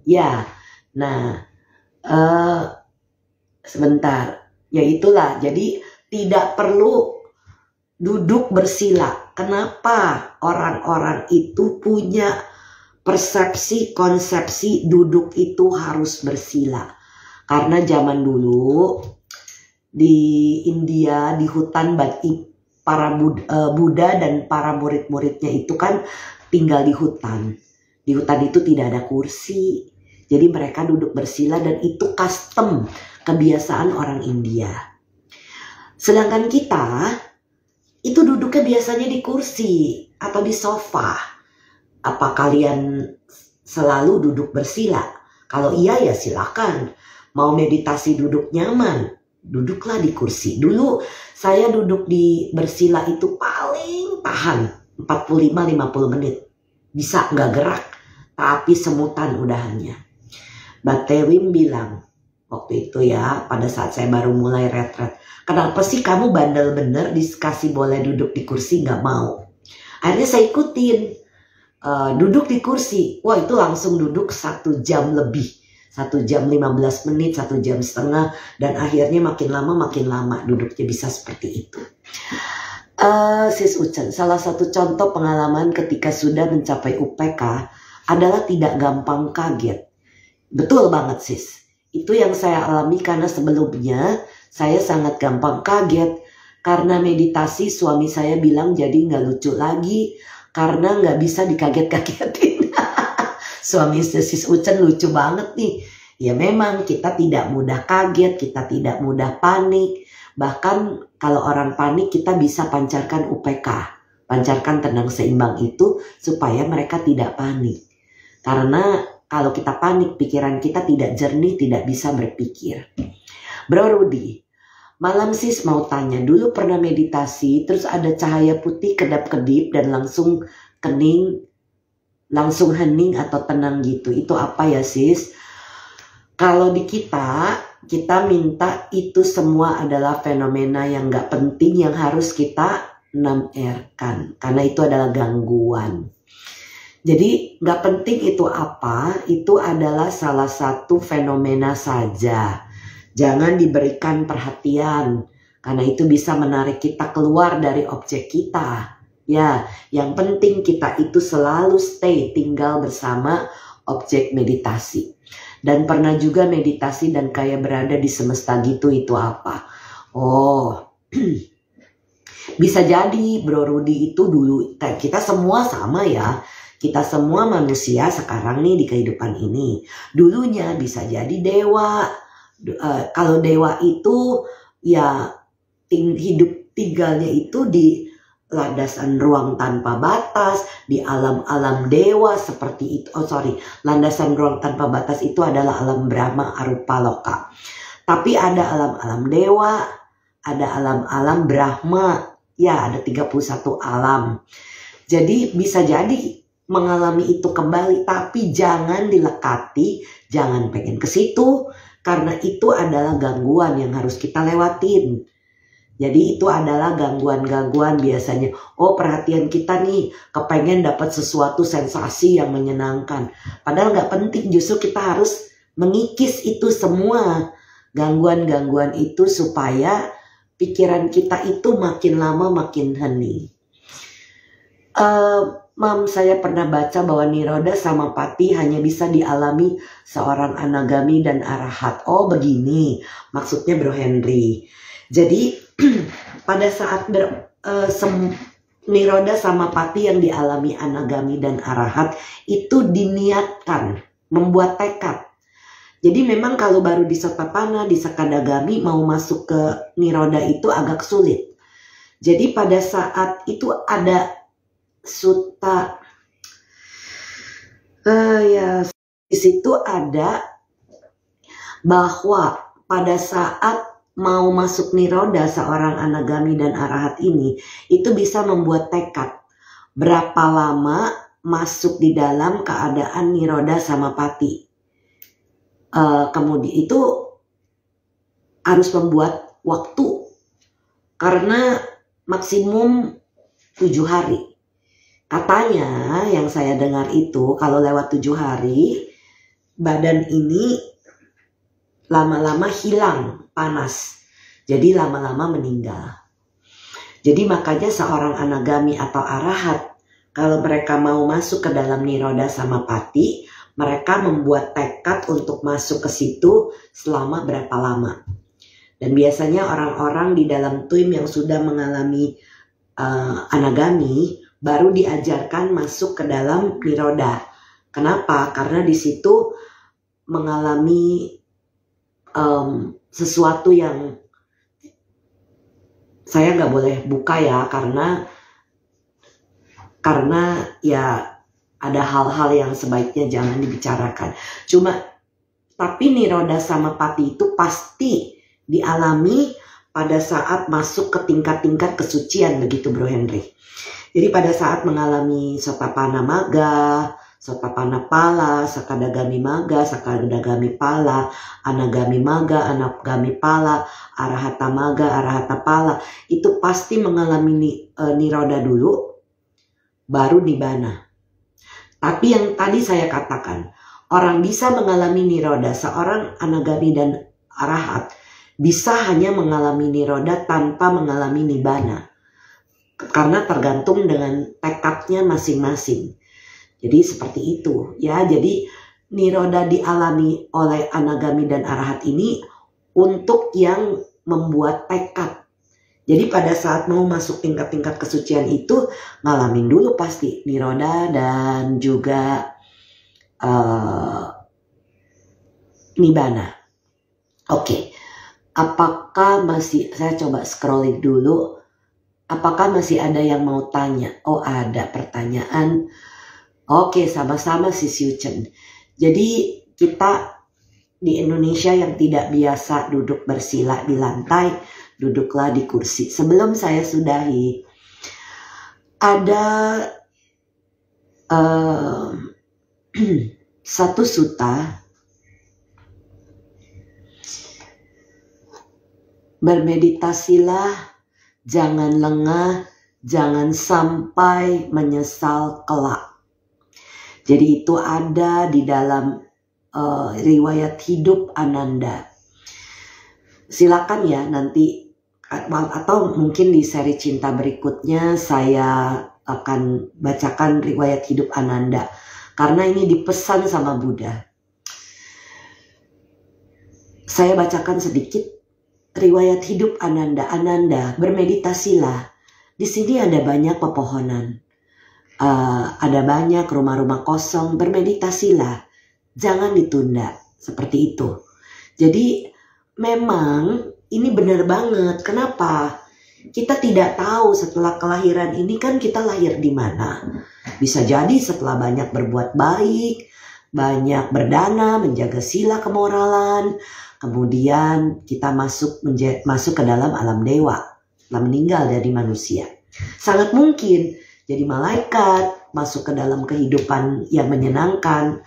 Ya, nah, sebentar. Ya itulah, jadi tidak perlu duduk bersila. Kenapa orang-orang itu punya persepsi, konsepsi duduk itu harus bersila? Karena zaman dulu di India, di hutan para Buddha dan para murid-muridnya itu kan tinggal di hutan. Di hutan itu tidak ada kursi. Jadi mereka duduk bersila dan itu custom, kebiasaan orang India. Sedangkan kita itu duduknya biasanya di kursi atau di sofa. Apa kalian selalu duduk bersila? Kalau iya ya silakan. Mau meditasi duduk nyaman, duduklah di kursi. Dulu saya duduk di bersila itu paling tahan 45-50 menit. Bisa nggak gerak, tapi semutan udahannya. Batewim bilang waktu itu ya, pada saat saya baru mulai retret, kenapa sih kamu bandel bener dikasih boleh duduk di kursi nggak mau? Akhirnya saya ikutin, duduk di kursi. Wah, itu langsung duduk 1 jam lebih, 1 jam 15 menit, 1 jam setengah, dan akhirnya makin lama duduknya bisa seperti itu. Sis Uchen, salah satu contoh pengalaman ketika sudah mencapai UPK adalah tidak gampang kaget. Betul banget sis, itu yang saya alami karena sebelumnya saya sangat gampang kaget. Karena meditasi suami saya bilang jadi nggak lucu lagi karena nggak bisa dikaget-kagetin. Suami sis Uchen lucu banget nih. Ya memang kita tidak mudah kaget, kita tidak mudah panik. Bahkan kalau orang panik kita bisa pancarkan UPK, pancarkan tenang seimbang itu supaya mereka tidak panik. Karena kalau kita panik, pikiran kita tidak jernih, tidak bisa berpikir. Bro Rudy, malam sis mau tanya, dulu pernah meditasi, terus ada cahaya putih kedap-kedip dan langsung kening, langsung hening atau tenang gitu. Itu apa ya sis? Kalau di kita minta itu semua adalah fenomena yang gak penting yang harus kita namerkan. Karena itu adalah gangguan. Jadi gak penting itu apa, itu adalah salah satu fenomena saja. Jangan diberikan perhatian, karena itu bisa menarik kita keluar dari objek kita. Ya, yang penting kita itu selalu stay, tinggal bersama objek meditasi. Dan pernah juga meditasi dan kayak berada di semesta gitu, itu apa? Oh, bisa jadi Bro Rudi itu dulu, kita semua sama ya. Kita semua manusia sekarang nih di kehidupan ini. Dulunya bisa jadi dewa. Kalau dewa itu ya hidup tinggalnya itu di landasan ruang tanpa batas, di alam-alam dewa seperti itu. Landasan ruang tanpa batas itu adalah alam Brahma Arupa Loka. Tapi ada alam-alam dewa, ada alam-alam Brahma. Ya, ada 31 alam. Jadi bisa jadi mengalami itu kembali, tapi jangan dilekati, jangan pengen ke situ, karena itu adalah gangguan yang harus kita lewatin. Jadi itu adalah gangguan-gangguan biasanya. Oh, perhatian kita nih kepengen dapat sesuatu sensasi yang menyenangkan. Padahal nggak penting, justru kita harus mengikis itu semua gangguan-gangguan itu supaya pikiran kita itu makin lama makin hening. Mam, saya pernah baca bahwa niroda samapati hanya bisa dialami seorang anagami dan arahat. Oh begini, maksudnya Bro Henry. Jadi pada saat niroda samapati yang dialami anagami dan arahat itu diniatkan, membuat tekad. Jadi memang kalau baru di Sotapanna, di Sakadagami mau masuk ke niroda itu agak sulit. Jadi pada saat itu ada sutta, di situ ada bahwa pada saat mau masuk niroda seorang anagami dan arahat ini itu bisa membuat tekad berapa lama masuk di dalam keadaan niroda samapati. Kemudian itu harus membuat waktu karena maksimum 7 hari. Katanya yang saya dengar itu kalau lewat 7 hari badan ini lama-lama hilang panas. Jadi lama-lama meninggal. Jadi makanya seorang anagami atau arahat kalau mereka mau masuk ke dalam niroda samapati, mereka membuat tekad untuk masuk ke situ selama berapa lama. Dan biasanya orang-orang di dalam tim yang sudah mengalami anagami baru diajarkan masuk ke dalam niroda. Kenapa? Karena di situ mengalami sesuatu yang saya nggak boleh buka ya, karena ya ada hal-hal yang sebaiknya jangan dibicarakan. Tapi niroda samapati itu pasti dialami pada saat masuk ke tingkat-tingkat kesucian, begitu Bro Henry. Jadi pada saat mengalami Sotapanna Magga, Sotapanna Pala, Sakadagami Magga, Sakadagami Pala, Anagami Magga, Anagami Pala, Arahata Magga, Arahata Pala, itu pasti mengalami niroda dulu, baru nibbana. Tapi yang tadi saya katakan, orang bisa mengalami niroda, seorang anagami dan arahat bisa hanya mengalami niroda tanpa mengalami nibbana. Karena tergantung dengan tekadnya masing-masing. Jadi seperti itu ya. Jadi niroda dialami oleh anagami dan arahat ini untuk yang membuat tekad. Jadi pada saat mau masuk tingkat-tingkat kesucian itu ngalamin dulu pasti niroda dan juga nibbana. Oke. Apakah masih, saya coba scrolling dulu. Apakah masih ada yang mau tanya? Oh, ada pertanyaan. Oke, sama-sama si Siu Chen. Jadi kita di Indonesia yang tidak biasa duduk bersila di lantai, duduklah di kursi. Sebelum saya sudahi, ada satu sutta, bermeditasilah, jangan lengah, jangan sampai menyesal kelak. Jadi itu ada di dalam riwayat hidup Ananda. Silakan ya nanti atau mungkin di seri cinta berikutnya saya akan bacakan riwayat hidup Ananda. karena ini dipesan sama Buddha. Saya bacakan sedikit riwayat hidup Ananda. Ananda, bermeditasilah. Di sini ada banyak pepohonan. Ada banyak rumah-rumah kosong. Bermeditasilah. Jangan ditunda. Seperti itu. Jadi memang ini benar banget. Kenapa? Kita tidak tahu setelah kelahiran ini kan kita lahir di mana. Bisa jadi setelah banyak berbuat baik, banyak berdana, menjaga sila kemoralan, kemudian kita masuk ke dalam alam dewa, setelah meninggal dari manusia. Sangat mungkin jadi malaikat, masuk ke dalam kehidupan yang menyenangkan.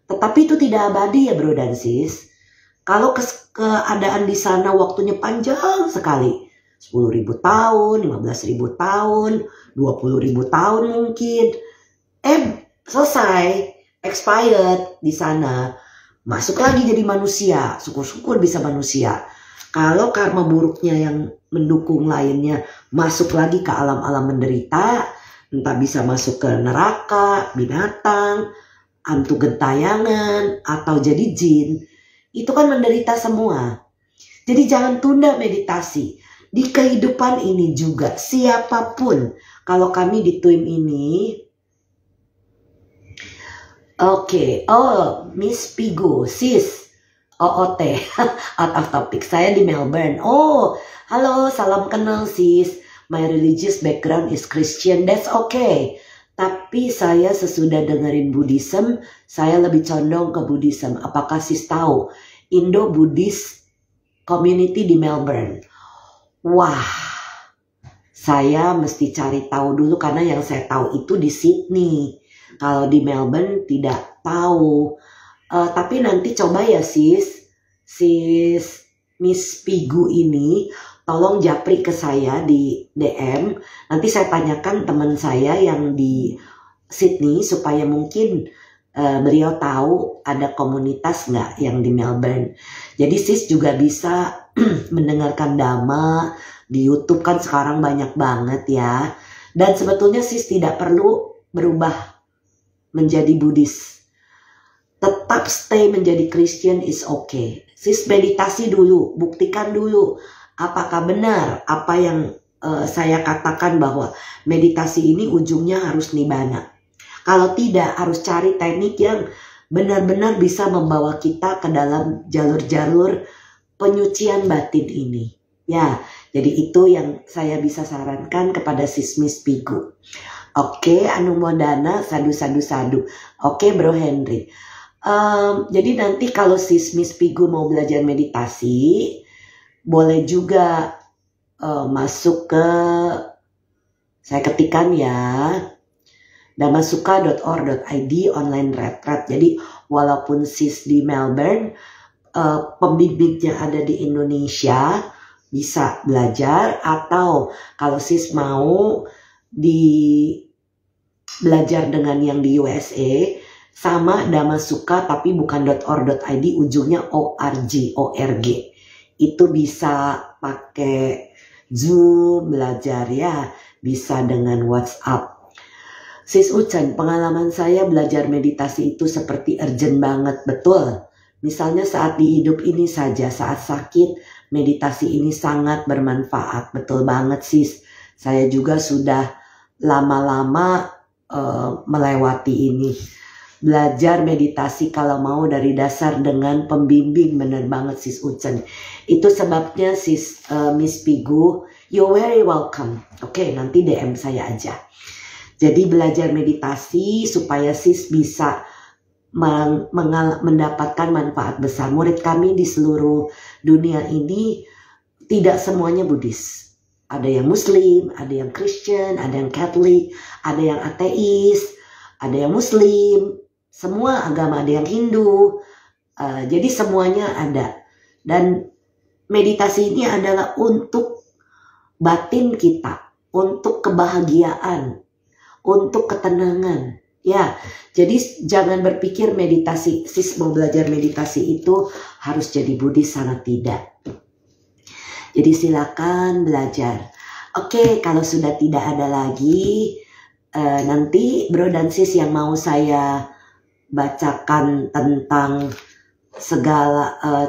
Tetapi itu tidak abadi ya bro dan sis. Kalau keadaan di sana waktunya panjang sekali. 10.000 tahun, 15.000 tahun, 20.000 tahun mungkin. Selesai, expired di sana. Masuk lagi jadi manusia, syukur-syukur bisa manusia. Kalau karma buruknya yang mendukung lainnya masuk lagi ke alam-alam menderita, entah bisa masuk ke neraka, binatang, hantu gentayangan, atau jadi jin, itu kan menderita semua. Jadi jangan tunda meditasi. Di kehidupan ini juga siapapun, kalau kami di tim ini, oke, oh Miss Pigo, sis, OOT, out of topic, saya di Melbourne. Oh, halo, salam kenal sis, my religious background is Christian, that's okay. Tapi saya sesudah dengerin Buddhism, saya lebih condong ke Buddhism. Apakah sis tahu Indo Buddhist Community di Melbourne? Wah, saya mesti cari tahu dulu karena yang saya tahu itu di Sydney. Kalau di Melbourne tidak tahu. Tapi nanti coba ya sis Miss Pigu ini tolong japri ke saya di DM. Nanti saya tanyakan teman saya yang di Sydney supaya mungkin beliau tahu ada komunitas nggak yang di Melbourne. Jadi sis juga bisa mendengarkan Dhamma di YouTube kan sekarang banyak banget ya. Dan sebetulnya sis tidak perlu berubah menjadi Buddhis. Tetap stay menjadi Christian is okay. Sis meditasi dulu, buktikan dulu apakah benar apa yang saya katakan bahwa meditasi ini ujungnya harus nibbana. Kalau tidak, harus cari teknik yang benar-benar bisa membawa kita ke dalam jalur-jalur penyucian batin ini. Ya, jadi itu yang saya bisa sarankan kepada sis Miss Pigu. Oke, anumodana, sadu. Oke, Bro Henry. Jadi nanti kalau sis Miss Pigu mau belajar meditasi, boleh juga masuk ke, saya ketikkan ya, damasuka.org.id online retreat. Jadi walaupun sis di Melbourne, pembimbingnya ada di Indonesia, bisa belajar. Atau kalau sis mau belajar dengan yang di USA, sama Damasuka tapi bukan .org.id, ujungnya org. Itu bisa pakai Zoom belajar ya, bisa dengan WhatsApp. Sis Ucan, pengalaman saya belajar meditasi itu seperti urgent banget, betul. Misalnya saat di hidup ini saja, saat sakit, meditasi ini sangat bermanfaat. Betul banget sis. Saya juga sudah lama-lama melewati ini. Belajar meditasi kalau mau dari dasar dengan pembimbing, bener banget sis Ucan. Itu sebabnya sis Miss Pigu, you're very welcome. Oke, nanti DM saya aja. Jadi belajar meditasi supaya sis bisa mendapatkan manfaat besar. Murid kami di seluruh dunia ini tidak semuanya Buddhis. Ada yang Muslim, ada yang Christian, ada yang Catholic, ada yang ateis, ada yang Muslim, semua agama, ada yang Hindu. Jadi semuanya ada. Dan meditasi ini adalah untuk batin kita, untuk kebahagiaan, untuk ketenangan. Ya, jadi jangan berpikir meditasi, sis mau belajar meditasi itu harus jadi Buddhis, sangat tidak. Jadi silakan belajar. Oke, kalau sudah tidak ada lagi, nanti bro dan sis yang mau saya bacakan tentang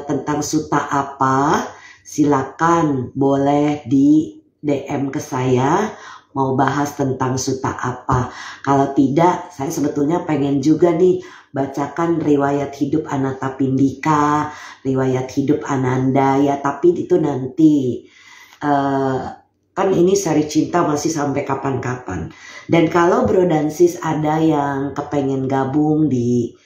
tentang suta apa, silakan boleh di DM ke saya mau bahas tentang suta apa. Kalau tidak, saya sebetulnya pengen juga nih bacakan riwayat hidup Anathapindika, riwayat hidup Ananda ya, tapi itu nanti kan ini seri cinta masih sampai kapan-kapan. Dan kalau bro dan sis ada yang kepengen gabung di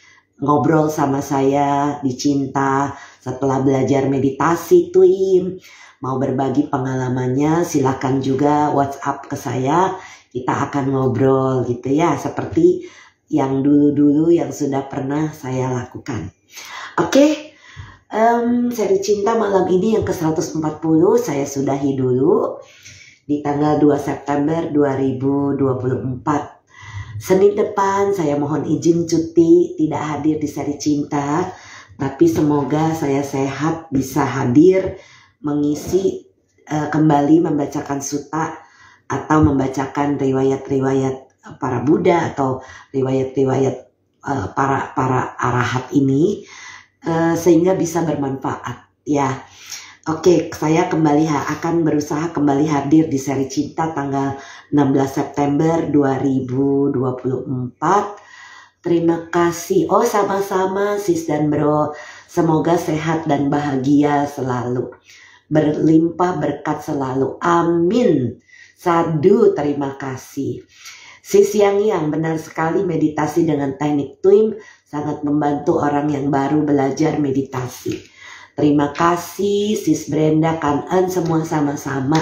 ngobrol sama saya di cinta setelah belajar meditasi Twim, mau berbagi pengalamannya, silakan juga WhatsApp ke saya. Kita akan ngobrol gitu ya, seperti yang dulu-dulu yang sudah pernah saya lakukan. Oke, seri cinta malam ini yang ke-140 saya sudahi dulu di tanggal 2 September 2024. Senin depan saya mohon izin cuti, tidak hadir di seri cinta, tapi semoga saya sehat bisa hadir mengisi kembali membacakan suta atau membacakan riwayat-riwayat para Buddha atau riwayat-riwayat para arahat ini sehingga bisa bermanfaat ya. Oke, saya akan berusaha kembali hadir di seri cinta tanggal 16 September 2024. Terima kasih. Oh, sama-sama sis dan bro. Semoga sehat dan bahagia selalu. Berlimpah berkat selalu. Amin. Sadu, terima kasih. Sis yang benar sekali, meditasi dengan teknik Twim sangat membantu orang yang baru belajar meditasi. Terima kasih Sis Brenda, Kanan, semua sama-sama.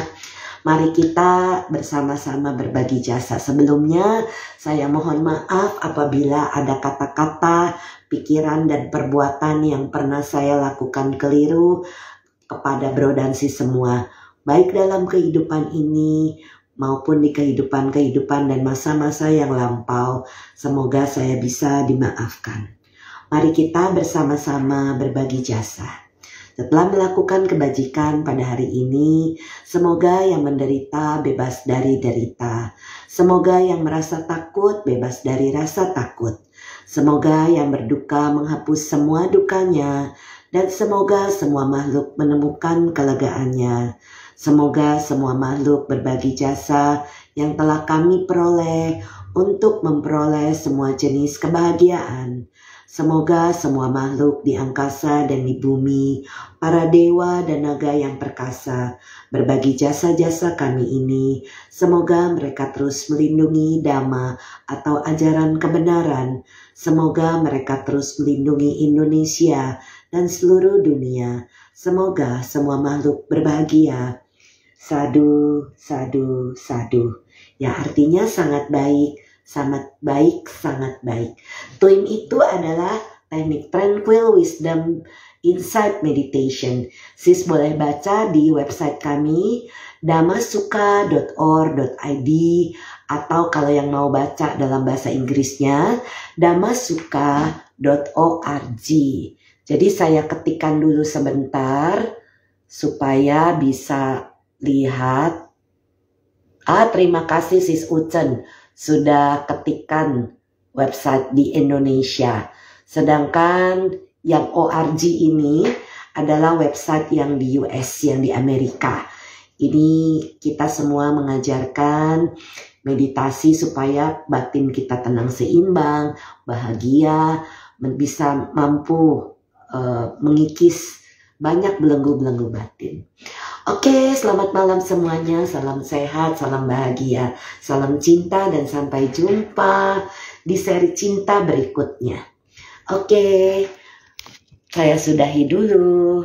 Mari kita bersama-sama berbagi jasa. Sebelumnya saya mohon maaf apabila ada kata-kata, pikiran dan perbuatan yang pernah saya lakukan keliru kepada bro dan sis semua. Baik dalam kehidupan ini maupun di kehidupan dan masa-masa yang lampau. Semoga saya bisa dimaafkan. Mari kita bersama-sama berbagi jasa. Setelah melakukan kebajikan pada hari ini, semoga yang menderita bebas dari derita. Semoga yang merasa takut bebas dari rasa takut. Semoga yang berduka menghapus semua dukanya. Dan semoga semua makhluk menemukan kelegaannya. Semoga semua makhluk berbagi jasa yang telah kami peroleh untuk memperoleh semua jenis kebahagiaan. Semoga semua makhluk di angkasa dan di bumi, para dewa dan naga yang perkasa, berbagi jasa-jasa kami ini. Semoga mereka terus melindungi Dhamma atau ajaran kebenaran. Semoga mereka terus melindungi Indonesia dan seluruh dunia. Semoga semua makhluk berbahagia. Sadu, sadu, sadu. Ya, artinya sangat baik. Sangat baik, sangat baik. Twim itu adalah teknik Tranquil Wisdom Insight Meditation. Sis boleh baca di website kami dhammasuka.org.id, atau kalau yang mau baca dalam bahasa Inggrisnya dhammasuka.org. Jadi saya ketikkan dulu sebentar supaya bisa lihat. Terima kasih Sis Ucen sudah ketikkan website di Indonesia. Sedangkan yang ORG ini adalah website yang di US, yang di Amerika. Ini kita semua mengajarkan meditasi supaya batin kita tenang, seimbang, bahagia, bisa mampu mengikis banyak belenggu-belenggu batin. Oke, selamat malam semuanya. Salam sehat, salam bahagia, salam cinta, dan sampai jumpa di seri cinta berikutnya. Oke, saya sudahi dulu.